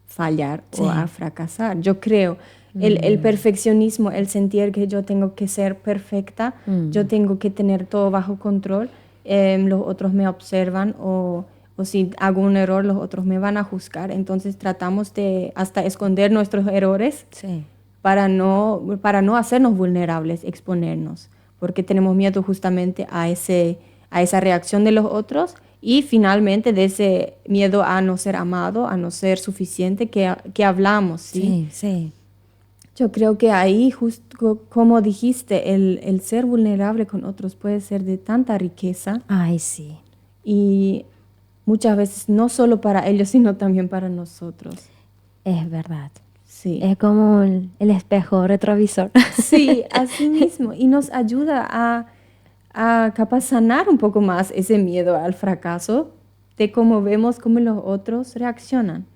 fallar o a fracasar. Yo creo, el perfeccionismo, el sentir que yo tengo que ser perfecta, yo tengo que tener todo bajo control, los otros me observan o si hago un error, los otros me van a juzgar. Entonces tratamos de hasta esconder nuestros errores para no hacernos vulnerables, exponernos, porque tenemos miedo justamente a esa reacción de los otros y finalmente de ese miedo a no ser amado, a no ser suficiente que hablamos. ¿Sí? Sí. Yo creo que ahí, justo como dijiste, el ser vulnerable con otros puede ser de tanta riqueza. Ay, sí. Y muchas veces no solo para ellos, sino también para nosotros. Es verdad. Sí. Es como el espejo retrovisor. Sí, así mismo. Y nos ayuda a capaz sanar un poco más ese miedo al fracaso de cómo vemos cómo los otros reaccionan.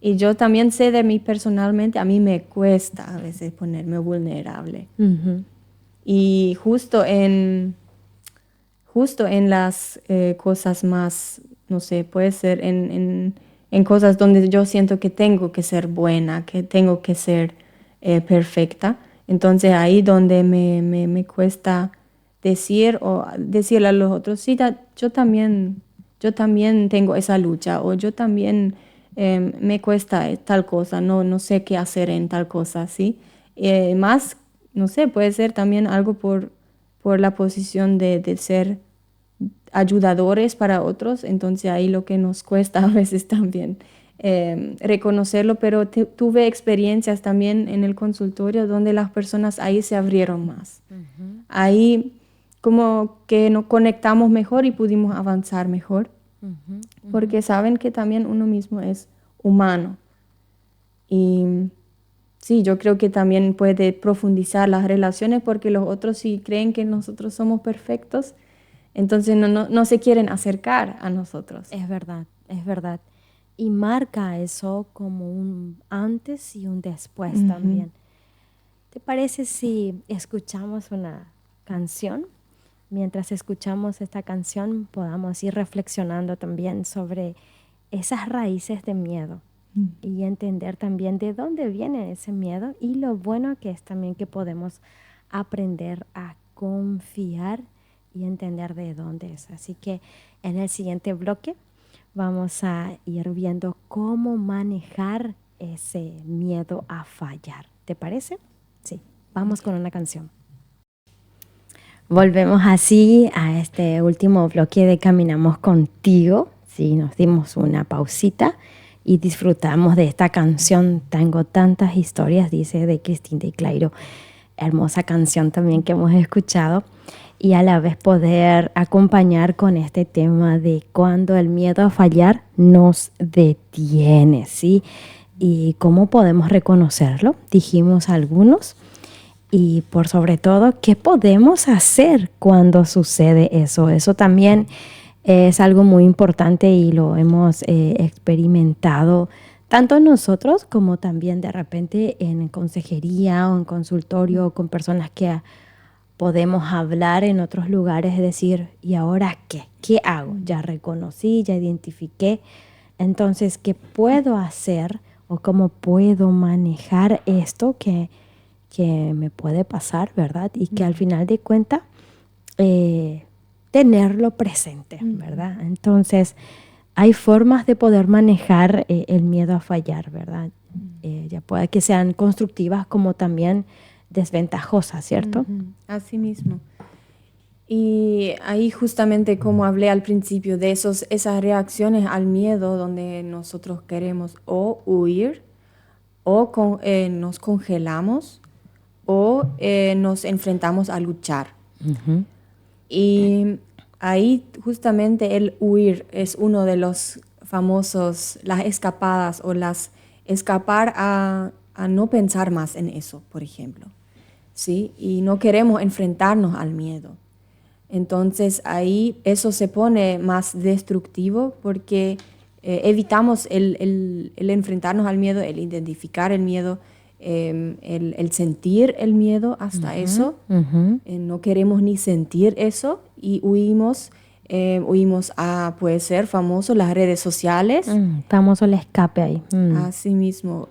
Y yo también sé de mí personalmente, a mí me cuesta a veces ponerme vulnerable. Y justo en las cosas más, no sé, puede ser en cosas donde yo siento que tengo que ser buena, que tengo que ser perfecta. Entonces ahí donde me cuesta decir o decirle a los otros, sí, yo también tengo esa lucha o yo también me cuesta tal cosa, no sé qué hacer en tal cosa, ¿sí? Más, no sé, puede ser también algo por la posición de ser ayudadores para otros, entonces ahí lo que nos cuesta a veces también reconocerlo, pero tuve experiencias también en el consultorio donde las personas ahí se abrieron más. Ahí como que nos conectamos mejor y pudimos avanzar mejor, porque saben que también uno mismo es humano. Y sí, yo creo que también puede profundizar las relaciones porque los otros si creen que nosotros somos perfectos, entonces no se quieren acercar a nosotros. Es verdad, es verdad. Y marca eso como un antes y un después también. ¿Te parece si escuchamos una canción? Mientras escuchamos esta canción podamos ir reflexionando también sobre esas raíces de miedo y entender también de dónde viene ese miedo y lo bueno que es también que podemos aprender a confiar y entender de dónde es. Así que en el siguiente bloque vamos a ir viendo cómo manejar ese miedo a fallar. ¿Te parece? Sí, vamos con una canción. Volvemos así a este último bloque de Caminamos Contigo. Sí, nos dimos una pausita y disfrutamos de esta canción. Tengo tantas historias, dice, de Cristina de Clairo. Hermosa canción también que hemos escuchado. Y a la vez poder acompañar con este tema de cuando el miedo a fallar nos detiene, ¿sí? Y cómo podemos reconocerlo. Dijimos algunos. Y por sobre todo, ¿qué podemos hacer cuando sucede eso? Eso también es algo muy importante y lo hemos experimentado tanto nosotros como también de repente en consejería o en consultorio con personas que podemos hablar en otros lugares, es decir, ¿y ahora qué? ¿Qué hago? Ya reconocí, ya identifiqué. Entonces, ¿qué puedo hacer o cómo puedo manejar esto que me puede pasar, ¿verdad? Y que al final de cuentas tenerlo presente, ¿verdad? Entonces, hay formas de poder manejar el miedo a fallar, ¿verdad? Ya puede que sean constructivas como también desventajosas, ¿cierto? Así mismo. Y ahí justamente como hablé al principio de esas reacciones al miedo donde nosotros queremos o huir o nos congelamos o nos enfrentamos a luchar. Y ahí justamente el huir es uno de los famosos, las escapadas o escapar a no pensar más en eso, por ejemplo. ¿Sí? Y no queremos enfrentarnos al miedo. Entonces ahí eso se pone más destructivo porque evitamos el enfrentarnos al miedo, el identificar el miedo, el sentir el miedo hasta eso. No queremos ni sentir eso y huimos a, puede ser famoso, las redes sociales. Famoso el escape ahí. Así mismo,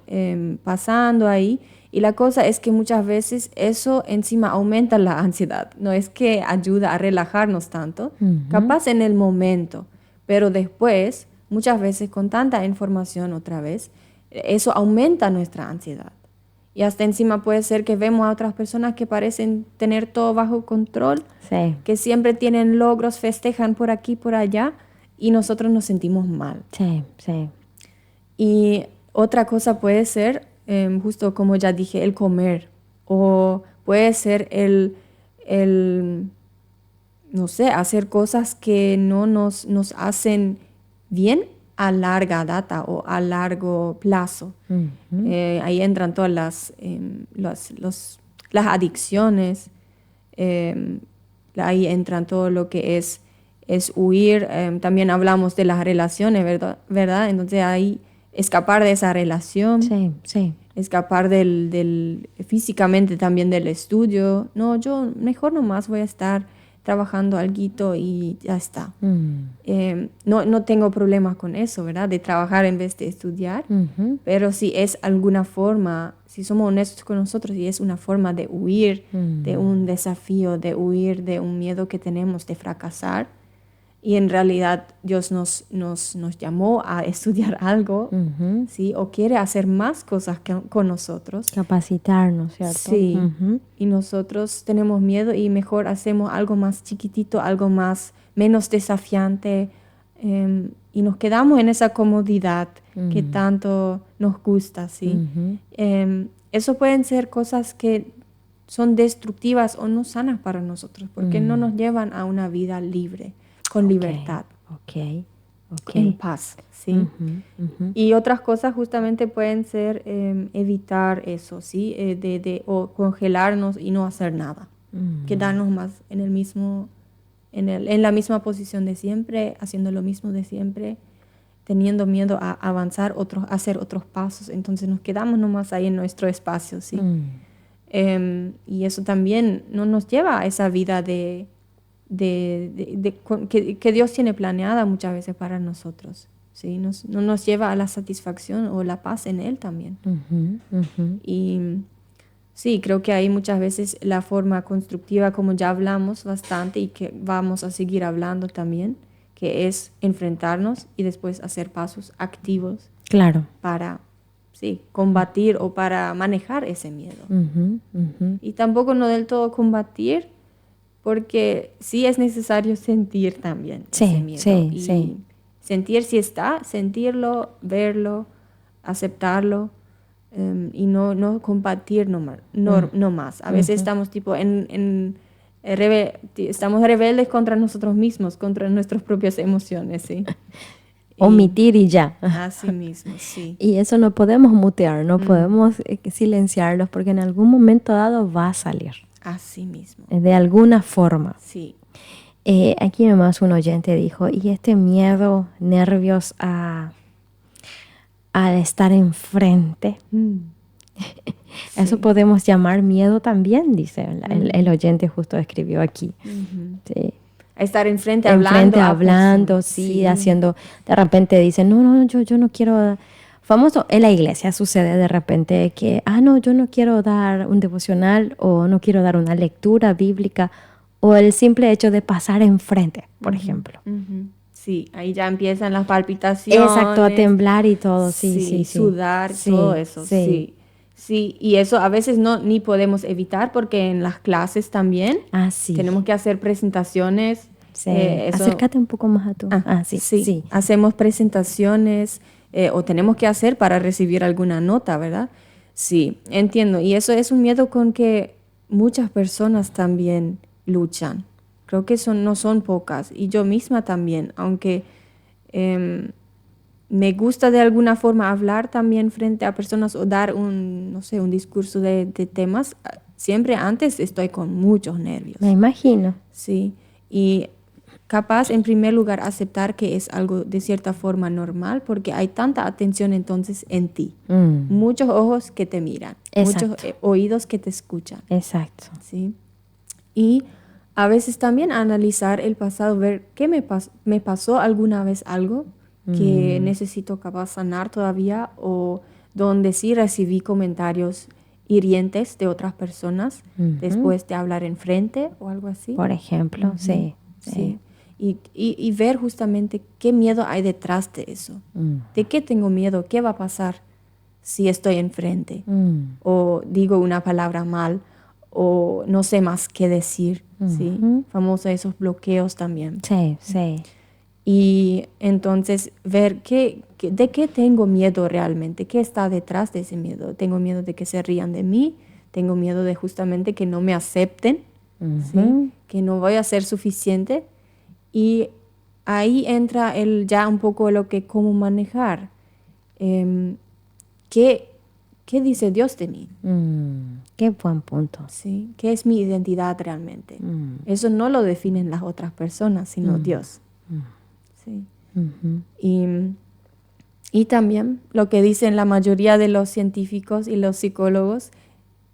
pasando ahí. Y la cosa es que muchas veces eso encima aumenta la ansiedad. No es que ayuda a relajarnos tanto, capaz en el momento, pero después, muchas veces con tanta información otra vez, eso aumenta nuestra ansiedad. Y hasta encima puede ser que vemos a otras personas que parecen tener todo bajo control, Sí. que siempre tienen logros, festejan por aquí, por allá, y nosotros nos sentimos mal. Sí, sí. Y otra cosa puede ser, justo como ya dije, el comer. O puede ser no sé, hacer cosas que no nos hacen bien a larga data o a largo plazo. Ahí entran todas las adicciones, ahí entran todo lo que es huir. También hablamos de las relaciones, ¿verdad? Entonces ahí escapar de esa relación, Sí, sí. escapar físicamente también del estudio. No, yo mejor nomás voy a estar trabajando alguito y ya está. No tengo problemas con eso, ¿verdad? De trabajar en vez de estudiar, pero si es alguna forma, si somos honestos con nosotros y es una forma de huir de un desafío, de huir de un miedo que tenemos de fracasar, y en realidad Dios nos llamó a estudiar algo, ¿sí? O quiere hacer más cosas con nosotros. Capacitarnos, ¿cierto? Sí, y nosotros tenemos miedo y mejor hacemos algo más chiquitito, algo menos desafiante, y nos quedamos en esa comodidad que tanto nos gusta, ¿sí? Eso pueden ser cosas que son destructivas o no sanas para nosotros, porque no nos llevan a una vida libre, con libertad, Ok. en paz, ¿sí? Y otras cosas justamente pueden ser evitar eso, ¿sí? O congelarnos y no hacer nada. Quedarnos más en la misma posición de siempre, haciendo lo mismo de siempre, teniendo miedo a avanzar, hacer otros pasos. Entonces nos quedamos nomás ahí en nuestro espacio, ¿sí? Y eso también no nos lleva a esa vida que Dios tiene planeada muchas veces para nosotros, ¿sí? No nos lleva a la satisfacción o la paz en Él también. Y sí, creo que hay muchas veces la forma constructiva, como ya hablamos bastante y que vamos a seguir hablando también, que es enfrentarnos y después hacer pasos activos. Claro. Para, sí, combatir o para manejar ese miedo. Y tampoco no del todo combatir, porque sí es necesario sentir también ese miedo. Y sentir si está, sentirlo, verlo, aceptarlo, y no combatir no más. A veces estamos tipo estamos rebeldes contra nosotros mismos, contra nuestras propias emociones, ¿sí? Omitir y ya. Así mismo, sí. Y eso no podemos mutear, no podemos silenciarlos, porque en algún momento dado va a salir. Así mismo. De alguna forma. Sí. Aquí nomás un oyente dijo, y este miedo, nervios a estar enfrente, eso podemos llamar miedo también, dice el oyente justo escribió aquí. Sí. A estar enfrente hablando, sí, haciendo, de repente dicen, no, yo no quiero. Famoso, en la iglesia sucede de repente que, no, yo no quiero dar un devocional o no quiero dar una lectura bíblica, o el simple hecho de pasar enfrente, por ejemplo. Sí, ahí ya empiezan las palpitaciones. Exacto, a temblar y todo, sí. Sudar, todo eso, sí. Sí, y eso a veces ni podemos evitar porque en las clases también tenemos que hacer presentaciones. Sí. Acércate un poco más a tú. Sí. Hacemos presentaciones o tenemos que hacer para recibir alguna nota, ¿verdad? Sí, entiendo. Y eso es un miedo con que muchas personas también luchan. Creo que no son pocas. Y yo misma también, aunque me gusta de alguna forma hablar también frente a personas o dar un discurso de temas, siempre antes estoy con muchos nervios. Me imagino. Sí, y capaz en primer lugar aceptar que es algo de cierta forma normal porque hay tanta atención entonces en ti. Muchos ojos que te miran, muchos oídos que te escuchan. Exacto. Sí. Y a veces también analizar el pasado, ver qué me pasó alguna vez algo que necesito capaz sanar todavía o donde sí recibí comentarios hirientes de otras personas después de hablar en frente o algo así. Por ejemplo, sí. Y ver justamente qué miedo hay detrás de eso. ¿De qué tengo miedo? ¿Qué va a pasar si estoy enfrente? O digo una palabra mal o no sé más qué decir. ¿Sí? Famoso esos bloqueos también. Sí. Y entonces ver de qué tengo miedo realmente, qué está detrás de ese miedo. Tengo miedo de que se rían de mí, tengo miedo de justamente que no me acepten, ¿sí? Que no voy a ser suficiente. Y ahí entra ya un poco cómo manejar. ¿Qué dice Dios de mí? Qué buen punto. ¿Sí? ¿Qué es mi identidad realmente? Eso no lo definen las otras personas, sino Dios. Sí. Y Y también lo que dicen la mayoría de los científicos y los psicólogos,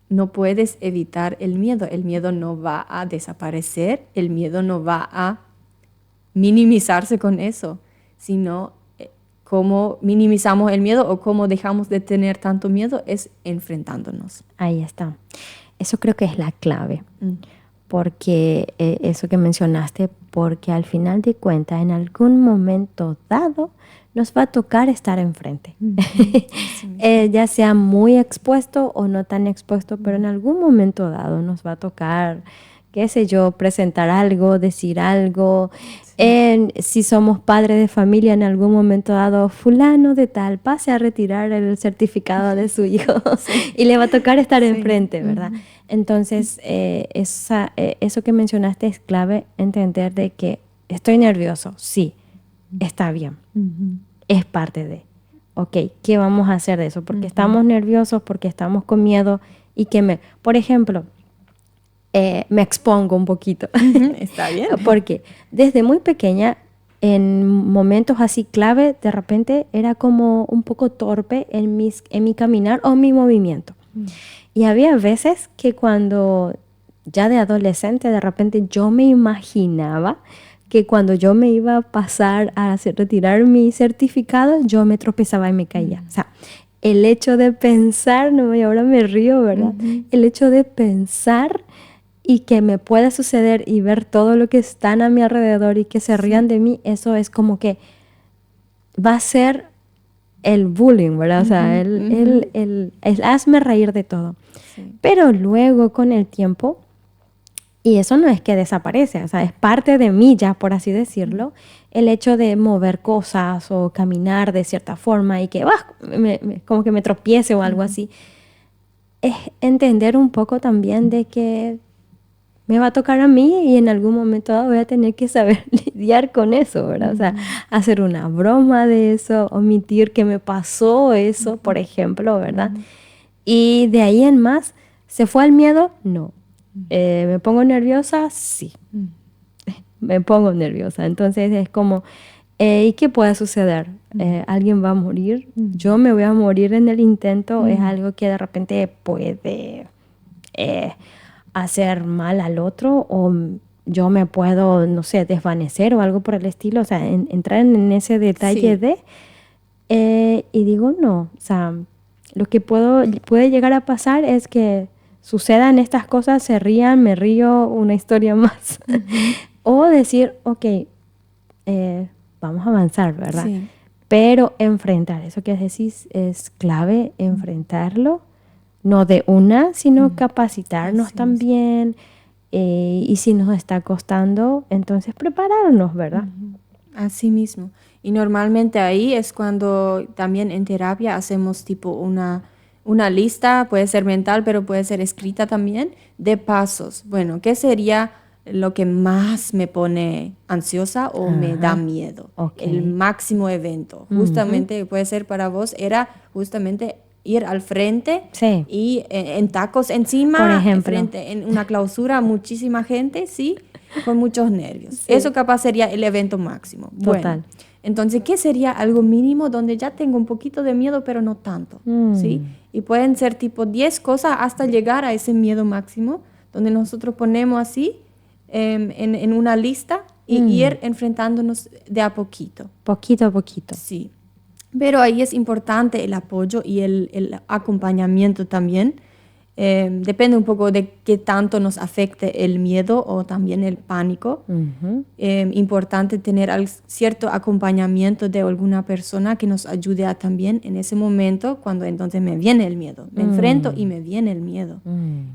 no puedes evitar el miedo no va a desaparecer, el miedo no va a minimizarse con eso, sino cómo minimizamos el miedo o cómo dejamos de tener tanto miedo es enfrentándonos. Ahí está. Eso creo que es la clave, porque eso que mencionaste, porque al final de cuentas, en algún momento dado, nos va a tocar estar enfrente. Ya sea muy expuesto o no tan expuesto, pero en algún momento dado nos va a tocar, qué sé yo, presentar algo, decir algo. Si somos padres de familia, en algún momento dado, fulano de tal, pase a retirar el certificado de su hijo y le va a tocar estar enfrente, ¿verdad? Entonces, eso que mencionaste es clave, entender de que estoy nervioso, sí, está bien, es parte de, ok, ¿qué vamos a hacer de eso? Porque estamos nerviosos, porque estamos con miedo y por ejemplo, me expongo un poquito. Está bien. Porque desde muy pequeña, en momentos así clave, de repente era como un poco torpe en mi caminar o mi movimiento. Y había veces que cuando ya de adolescente, de repente yo me imaginaba que cuando yo me iba a pasar a retirar mi certificado, yo me tropezaba y me caía. O sea, el hecho de pensar, no, y ahora me río, ¿verdad? El hecho de pensar y que me pueda suceder y ver todo lo que están a mi alrededor y que se rían de mí, eso es como que va a ser el bullying, ¿verdad? O sea, el hazme reír de todo. Sí. Pero luego con el tiempo, y eso no es que desaparece, o sea, es parte de mí ya, por así decirlo, el hecho de mover cosas o caminar de cierta forma y que como que me tropiece o algo así, es entender un poco también de que me va a tocar a mí y en algún momento voy a tener que saber lidiar con eso, ¿verdad? O sea, hacer una broma de eso, omitir que me pasó eso, por ejemplo, ¿verdad? Y de ahí en más, ¿se fue el miedo? No. ¿Me pongo nerviosa? Sí. Me pongo nerviosa. Entonces es como, ¿y qué puede suceder? ¿Alguien va a morir? ¿Yo me voy a morir en el intento? Es algo que de repente puede hacer mal al otro o yo me puedo, no sé, desvanecer o algo por el estilo. O sea, entrar en ese detalle y digo, no, o sea, lo que puede llegar a pasar es que sucedan estas cosas, se rían, me río, una historia más. O decir, ok, vamos a avanzar, ¿verdad? Sí. Pero enfrentar, eso que decís es clave, enfrentarlo, no de una, sino capacitarnos también. Y si nos está costando, entonces prepararnos, ¿verdad? Así mismo. Y normalmente ahí es cuando también en terapia hacemos tipo una lista, puede ser mental, pero puede ser escrita también, de pasos. Bueno, ¿qué sería lo que más me pone ansiosa o me da miedo? El máximo evento. Justamente puede ser para vos, era justamente ir al frente y en tacos encima, por ejemplo, en una clausura, muchísima gente, ¿sí? Con muchos nervios. Sí. Eso capaz sería el evento máximo. Total. Bueno, entonces, ¿qué sería algo mínimo donde ya tengo un poquito de miedo, pero no tanto? ¿Sí? Y pueden ser tipo 10 cosas hasta llegar a ese miedo máximo, donde nosotros ponemos así en una lista y ir enfrentándonos de a poquito. Poquito a poquito. Sí. Pero ahí es importante el apoyo y el acompañamiento también. Depende un poco de qué tanto nos afecte el miedo o también el pánico. Importante tener cierto acompañamiento de alguna persona que nos ayude a también en ese momento cuando entonces me viene el miedo. Me enfrento y me viene el miedo.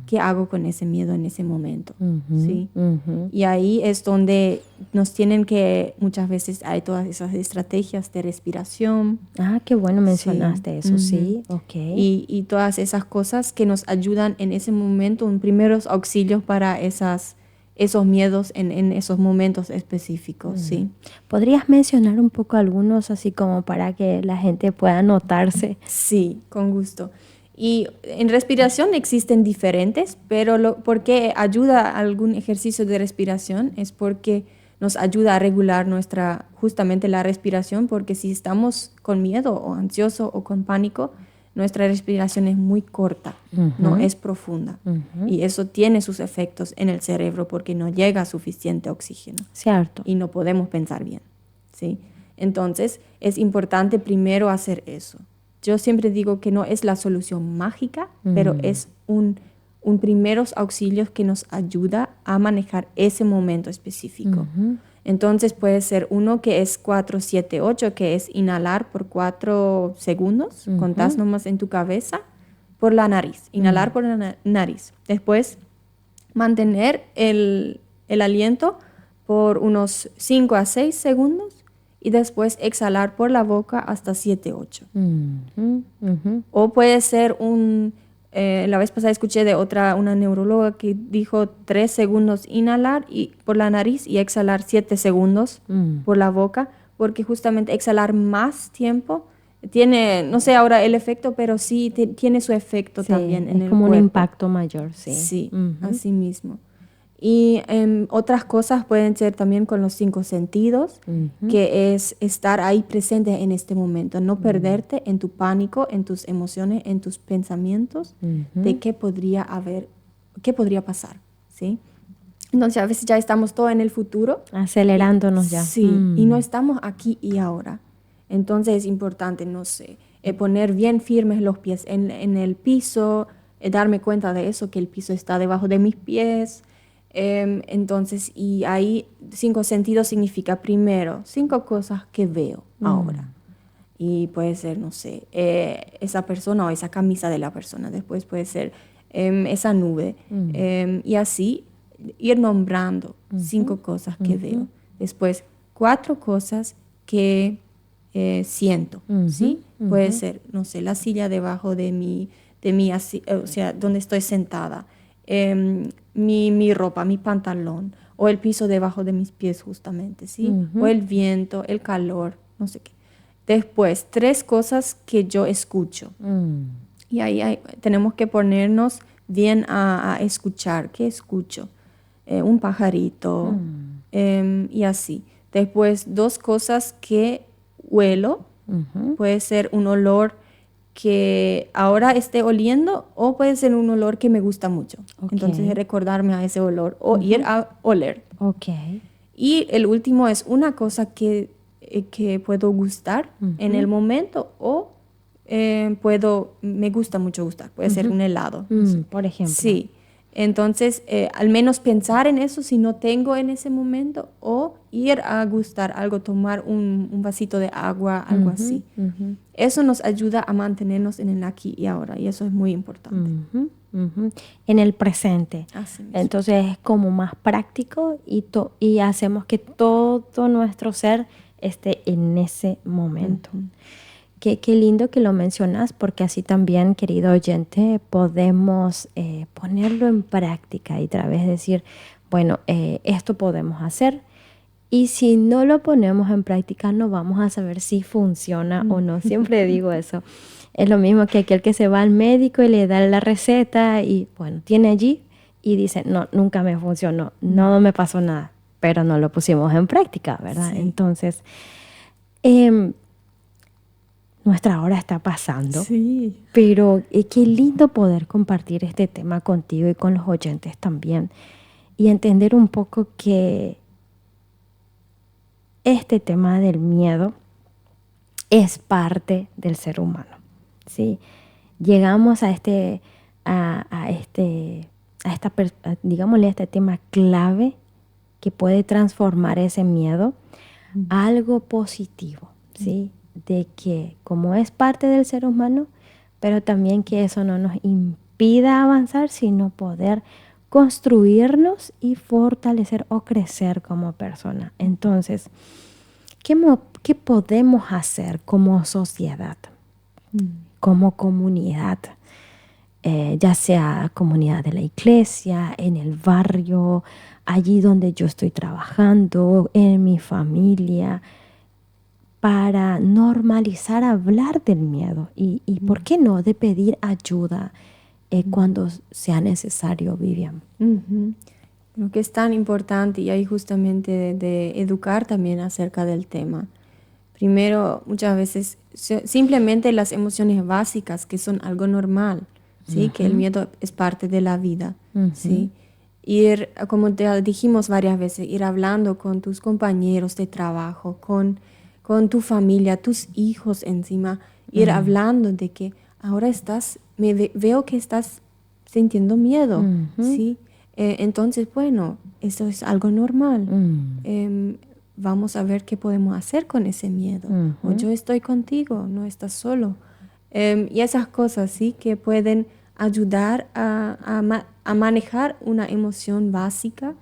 ¿Qué hago con ese miedo en ese momento? ¿Sí? Y ahí es donde nos tienen que, muchas veces hay todas esas estrategias de respiración. Ah, qué bueno mencionaste eso, sí. Okay. Y todas esas cosas que nos ayudan en ese momento, en primeros auxilios para esos miedos en esos momentos específicos, ¿sí? ¿Podrías mencionar un poco algunos así como para que la gente pueda anotarse? Sí, con gusto. Y en respiración existen diferentes, pero ¿por qué ayuda algún ejercicio de respiración? Es porque nos ayuda a regular justamente la respiración, porque si estamos con miedo o ansioso o con pánico, nuestra respiración es muy corta, no es profunda. Y eso tiene sus efectos en el cerebro porque no llega suficiente oxígeno. Cierto. Y no podemos pensar bien, ¿sí? Entonces, es importante primero hacer eso. Yo siempre digo que no es la solución mágica, pero es un primeros auxilios que nos ayuda a manejar ese momento específico. Entonces puede ser uno que es 4-7-8, que es inhalar por 4 segundos, contás nomás en tu cabeza, por la nariz, inhalar por la nariz. Después mantener el aliento por unos 5-6 segundos y después exhalar por la boca hasta 7-8. O puede ser la vez pasada escuché de una neuróloga que dijo 3 segundos inhalar por la nariz y exhalar 7 segundos por la boca, porque justamente exhalar más tiempo tiene, no sé ahora el efecto, pero sí tiene su efecto también en el cuerpo. Es como un impacto mayor, sí. Sí, así mismo. Y otras cosas pueden ser también con los 5 sentidos, que es estar ahí presente en este momento, no perderte en tu pánico, en tus emociones, en tus pensamientos de qué podría pasar, ¿sí? Entonces a veces ya estamos todo en el futuro. Acelerándonos ya. Sí, y no estamos aquí y ahora. Entonces es importante, no sé, poner bien firmes los pies en el piso, darme cuenta de eso, que el piso está debajo de mis pies. Entonces, y ahí 5 sentidos significa primero 5 cosas que veo ahora. Y puede ser, no sé, esa persona o esa camisa de la persona. Después puede ser esa nube. Y así ir nombrando 5 cosas que veo. Después 4 cosas que siento, ¿sí? Puede ser, no sé, la silla debajo de mi o sea, donde estoy sentada. Mi ropa, mi pantalón, o el piso debajo de mis pies justamente, ¿sí? O el viento, el calor, no sé qué. Después, 3 cosas que yo escucho. Y ahí tenemos que ponernos bien a escuchar. ¿Qué escucho? Un pajarito, y así. Después, 2 cosas que huelo. Puede ser un olor que ahora esté oliendo o puede ser un olor que me gusta mucho. Entonces recordarme a ese olor o ir a oler. Y el último es una cosa que puedo gustar en el momento o me gusta mucho gustar. Puede ser un helado. Por ejemplo. Sí. Entonces, al menos pensar en eso si no tengo en ese momento o ir a gustar algo, tomar un vasito de agua, algo así. Eso nos ayuda a mantenernos en el aquí y ahora y eso es muy importante. En el presente. Así mismo. Entonces es como más práctico y hacemos que todo nuestro ser esté en ese momento. Qué lindo que lo mencionas porque así también, querido oyente, podemos ponerlo en práctica y otra vez decir, bueno, esto podemos hacer y si no lo ponemos en práctica no vamos a saber si funciona o no. Siempre digo eso. Es lo mismo que aquel que se va al médico y le da la receta y bueno, tiene allí y dice, no, nunca me funcionó, no me pasó nada, pero no lo pusimos en práctica, ¿verdad? Sí. Entonces, nuestra hora está pasando, sí. Pero qué lindo poder compartir este tema contigo y con los oyentes también y entender un poco que este tema del miedo es parte del ser humano, ¿sí? Llegamos a este tema clave que puede transformar ese miedo a algo positivo, ¿sí? De que como es parte del ser humano, pero también que eso no nos impida avanzar, sino poder construirnos y fortalecer o crecer como persona. Entonces, ¿qué podemos hacer como sociedad, como comunidad? Ya sea comunidad de la iglesia, en el barrio, allí donde yo estoy trabajando, en mi familia, para normalizar hablar del miedo y ¿por qué no? De pedir ayuda cuando sea necesario, Vivian. Lo que es tan importante y ahí justamente de educar también acerca del tema. Primero, muchas veces simplemente las emociones básicas que son algo normal, ¿sí? Que el miedo es parte de la vida, ¿sí? Ir, como te dijimos varias veces, ir hablando con tus compañeros de trabajo, con tu familia, tus hijos encima, ir hablando de que ahora veo que estás sintiendo miedo, ¿sí? Entonces, bueno, eso es algo normal. Vamos a ver qué podemos hacer con ese miedo. O yo estoy contigo, no estás solo. Y esas cosas, ¿sí? Que pueden ayudar a manejar una emoción básica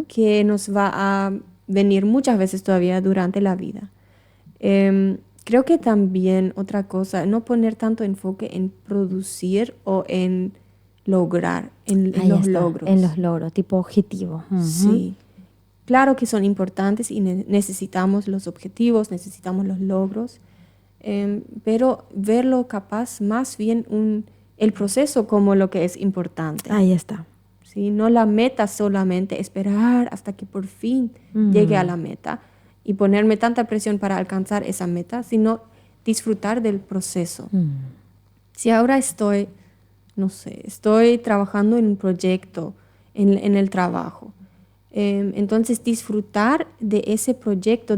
que nos va a venir muchas veces todavía durante la vida. Creo que también otra cosa, no poner tanto enfoque en producir o en lograr, en Ahí los está, logros. en los logros, tipo objetivo. Sí. Claro que son importantes y necesitamos los objetivos, necesitamos los logros, pero verlo capaz más bien el proceso como lo que es importante. Ahí está. ¿Sí? No la meta solamente, esperar hasta que por fin llegue a la meta y ponerme tanta presión para alcanzar esa meta, sino disfrutar del proceso. Si ahora no sé, estoy trabajando en un proyecto, en el trabajo, entonces disfrutar de ese proyecto,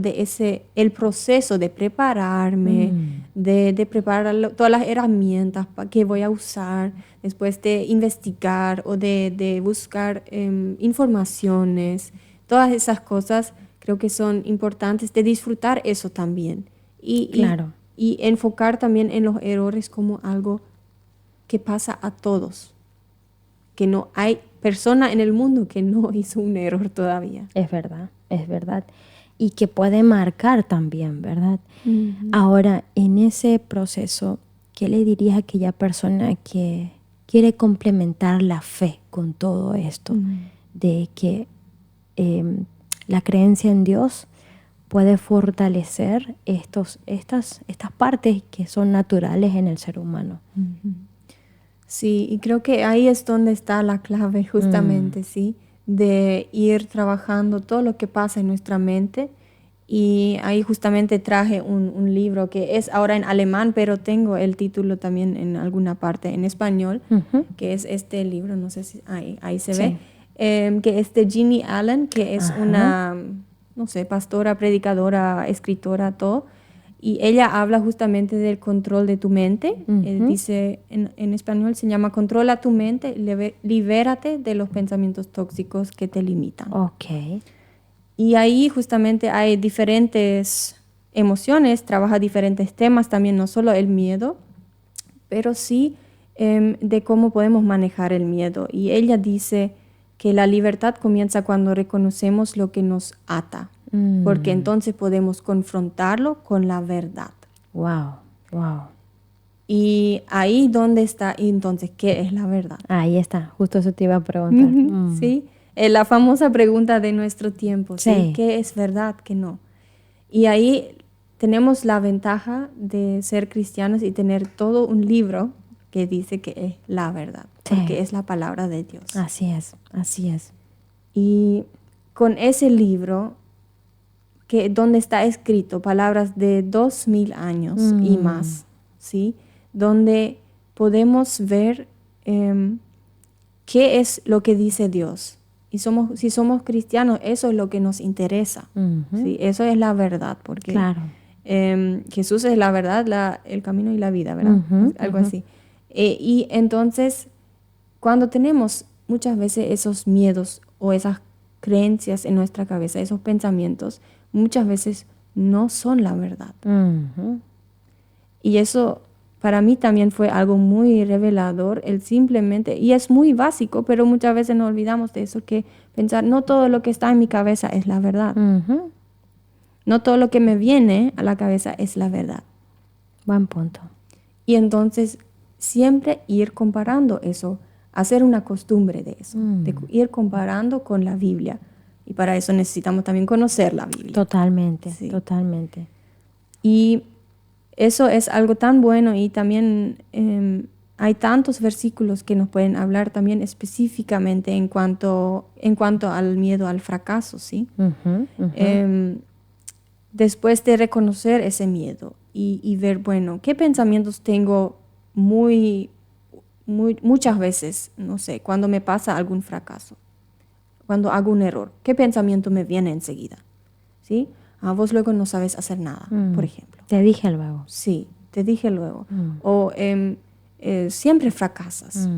el proceso de prepararme, de preparar todas las herramientas que voy a usar, después de investigar o de buscar informaciones, todas esas cosas creo que son importantes, de disfrutar eso también. Claro. Y enfocar también en los errores como algo que pasa a todos, que no hay persona en el mundo que no hizo un error todavía. Es verdad, es verdad. Y que puede marcar también, ¿verdad? Ahora, en ese proceso, ¿qué le dirías a aquella persona que quiere complementar la fe con todo esto? De que la creencia en Dios puede fortalecer estas partes que son naturales en el ser humano. Sí, y creo que ahí es donde está la clave justamente, ¿sí? De ir trabajando todo lo que pasa en nuestra mente. Y ahí justamente traje un libro que es ahora en alemán, pero tengo el título también en alguna parte en español, que es este libro, no sé si ahí se ve, que es de Jeannie Allen, que es una, no sé, pastora, predicadora, escritora, todo. Y ella habla justamente del control de tu mente. Dice, en español se llama Controla tu mente, libérate de los pensamientos tóxicos que te limitan. Ok. Y ahí justamente hay diferentes emociones, trabaja diferentes temas también, no solo el miedo, pero sí de cómo podemos manejar el miedo. Y ella dice que la libertad comienza cuando reconocemos lo que nos ata, porque entonces podemos confrontarlo con la verdad. Wow, wow. Y ahí donde está, y entonces, ¿qué es la verdad? Ahí está, justo eso te iba a preguntar. Sí, la famosa pregunta de nuestro tiempo, ¿sí? Sí. ¿Qué es verdad, qué no? Y ahí tenemos la ventaja de ser cristianos y tener todo un libro que dice que es la verdad, porque es la palabra de Dios. Así es, así es. Y con ese libro, donde está escrito palabras de 2000 años y más, ¿sí? Donde podemos ver qué es lo que dice Dios. Y si somos cristianos, eso es lo que nos interesa. ¿Sí? Eso es la verdad, porque claro. Jesús es la verdad, el camino y la vida, ¿verdad? Algo así. Y entonces, cuando tenemos muchas veces esos miedos o esas creencias en nuestra cabeza, esos pensamientos, muchas veces no son la verdad. Y eso para mí también fue algo muy revelador, el simplemente, y es muy básico, pero muchas veces nos olvidamos de eso, que pensar, no todo lo que está en mi cabeza es la verdad. No todo lo que me viene a la cabeza es la verdad. Buen punto. Y entonces siempre ir comparando eso, hacer una costumbre de eso, de ir comparando con la Biblia. Y para eso necesitamos también conocer la Biblia. Totalmente, sí. Totalmente. Y eso es algo tan bueno y también hay tantos versículos que nos pueden hablar también específicamente en cuanto al miedo al fracaso, ¿sí? Después de reconocer ese miedo y ver, bueno, ¿qué pensamientos tengo muchas veces, no sé, cuando me pasa algún fracaso, cuando hago un error? ¿Qué pensamiento me viene enseguida? ¿Sí? Vos luego no sabes hacer nada, por ejemplo. Te dije luego. Sí, te dije luego. O siempre fracasas.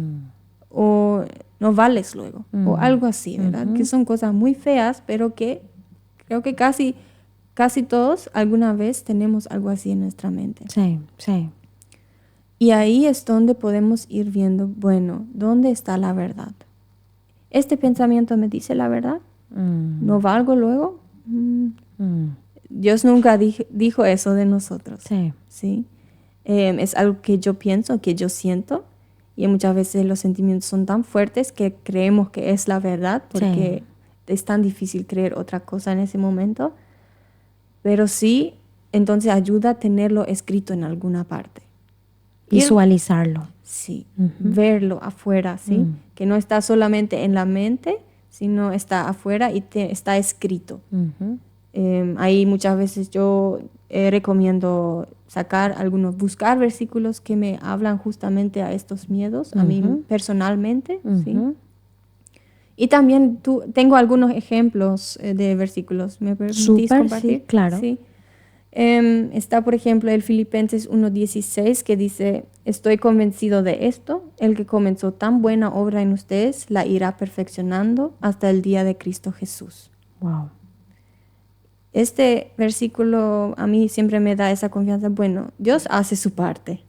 O no vales luego. O algo así, ¿verdad? Que son cosas muy feas, pero que creo que casi todos alguna vez tenemos algo así en nuestra mente. Sí, sí. Y ahí es donde podemos ir viendo, bueno, ¿dónde está la verdad? ¿Este pensamiento me dice la verdad? ¿No valgo luego? Dios nunca dijo eso de nosotros. Sí. ¿Sí? Es algo que yo pienso, que yo siento, y muchas veces los sentimientos son tan fuertes que creemos que es la verdad, porque es tan difícil creer otra cosa en ese momento. Pero sí, entonces ayuda a tenerlo escrito en alguna parte. Visualizarlo. Sí, verlo afuera, ¿sí? Que no está solamente en la mente, sino está afuera y está escrito. Ahí muchas veces yo recomiendo buscar versículos que me hablan justamente a estos miedos, a mí personalmente, ¿sí? Y también tengo algunos ejemplos de versículos. ¿Me permitís compartir? Sí, claro. Sí. Está, por ejemplo, el Filipenses 1:16 que dice, estoy convencido de esto, el que comenzó tan buena obra en ustedes la irá perfeccionando hasta el día de Cristo Jesús. Wow. Este versículo a mí siempre me da esa confianza. Bueno, Dios hace su parte.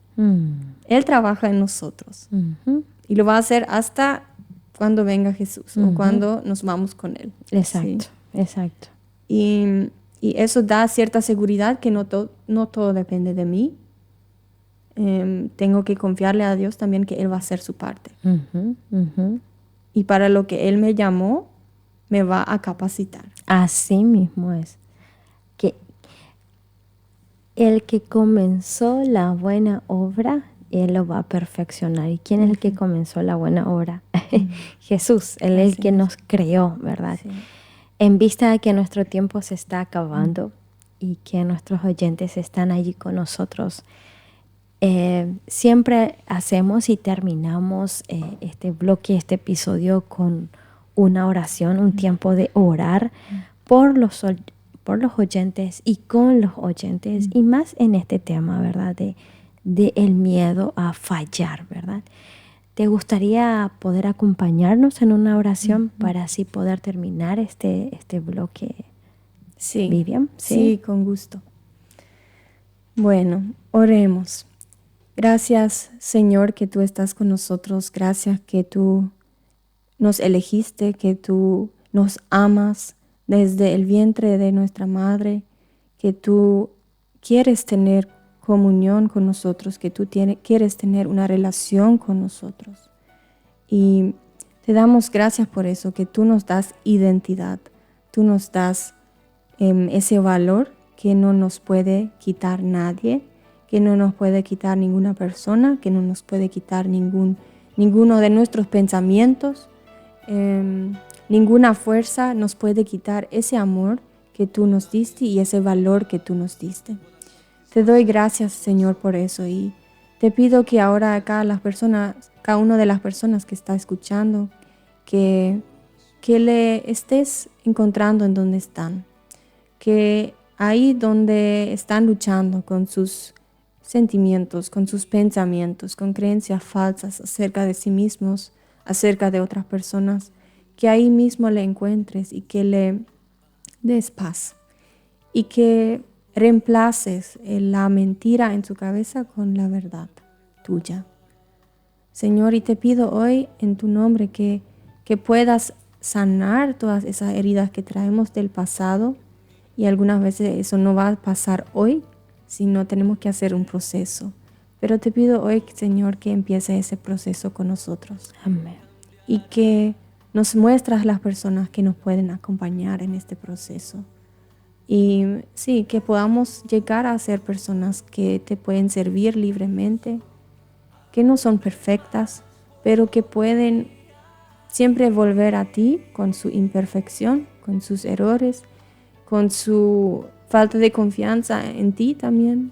Él trabaja en nosotros. Y lo va a hacer hasta cuando venga Jesús o cuando nos vamos con Él. Exacto, ¿sí? Exacto. Y eso da cierta seguridad que no todo depende de mí. Tengo que confiarle a Dios también que Él va a hacer su parte. Y para lo que Él me llamó, me va a capacitar. Así mismo es. Que el que comenzó la buena obra, Él lo va a perfeccionar. ¿Y quién es el que comenzó la buena obra? Jesús, Él es el que nos creó, ¿verdad? Sí. En vista de que nuestro tiempo se está acabando y que nuestros oyentes están allí con nosotros, siempre hacemos y terminamos este bloque, este episodio con una oración, un tiempo de orar por los oyentes y con los oyentes y más en este tema, ¿verdad? De el miedo a fallar, ¿verdad? ¿Te gustaría poder acompañarnos en una oración para así poder terminar este bloque? Sí, Vivian. Sí, con gusto. Bueno, oremos. Gracias, Señor, que tú estás con nosotros. Gracias que tú nos elegiste, que tú nos amas desde el vientre de nuestra madre, que tú quieres tener comunión con nosotros, que tú quieres tener una relación con nosotros. Y te damos gracias por eso, que tú nos das identidad, tú nos das ese valor que no nos puede quitar nadie, que no nos puede quitar ninguna persona, que no nos puede quitar ninguno de nuestros pensamientos. Ninguna fuerza nos puede quitar ese amor que tú nos diste y ese valor que tú nos diste. Te doy gracias, Señor, por eso y te pido que ahora cada una de las personas que está escuchando, que le estés encontrando en donde están, que ahí donde están luchando con sus sentimientos, con sus pensamientos, con creencias falsas acerca de sí mismos, acerca de otras personas, que ahí mismo le encuentres y que le des paz y que reemplaces la mentira en su cabeza con la verdad tuya. Señor, y te pido hoy en tu nombre que puedas sanar todas esas heridas que traemos del pasado y algunas veces eso no va a pasar hoy, sino tenemos que hacer un proceso. Pero te pido hoy, Señor, que empiece ese proceso con nosotros. Amén. Y que nos muestras las personas que nos pueden acompañar en este proceso. Y sí, que podamos llegar a ser personas que te pueden servir libremente que no son perfectas, pero que pueden siempre volver a ti con su imperfección, con sus errores, con su falta de confianza en ti también,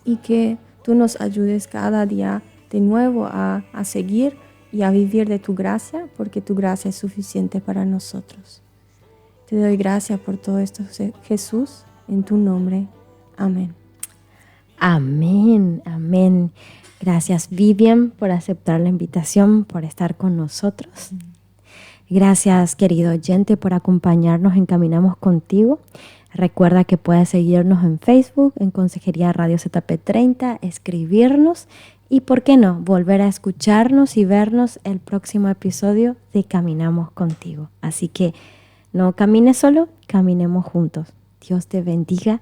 y que tú nos ayudes cada día de nuevo a seguir y a vivir de tu gracia, porque tu gracia es suficiente para nosotros. Te doy gracias por todo esto, Jesús, en tu nombre. Amén. Amén, amén. Gracias, Vivian, por aceptar la invitación, por estar con nosotros. Gracias, querido oyente, por acompañarnos en Caminamos Contigo. Recuerda que puedes seguirnos en Facebook, en Consejería Radio ZP30, escribirnos y, ¿por qué no?, volver a escucharnos y vernos el próximo episodio de Caminamos Contigo. Así que no camines solo, caminemos juntos. Dios te bendiga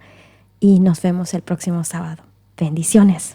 y nos vemos el próximo sábado. Bendiciones.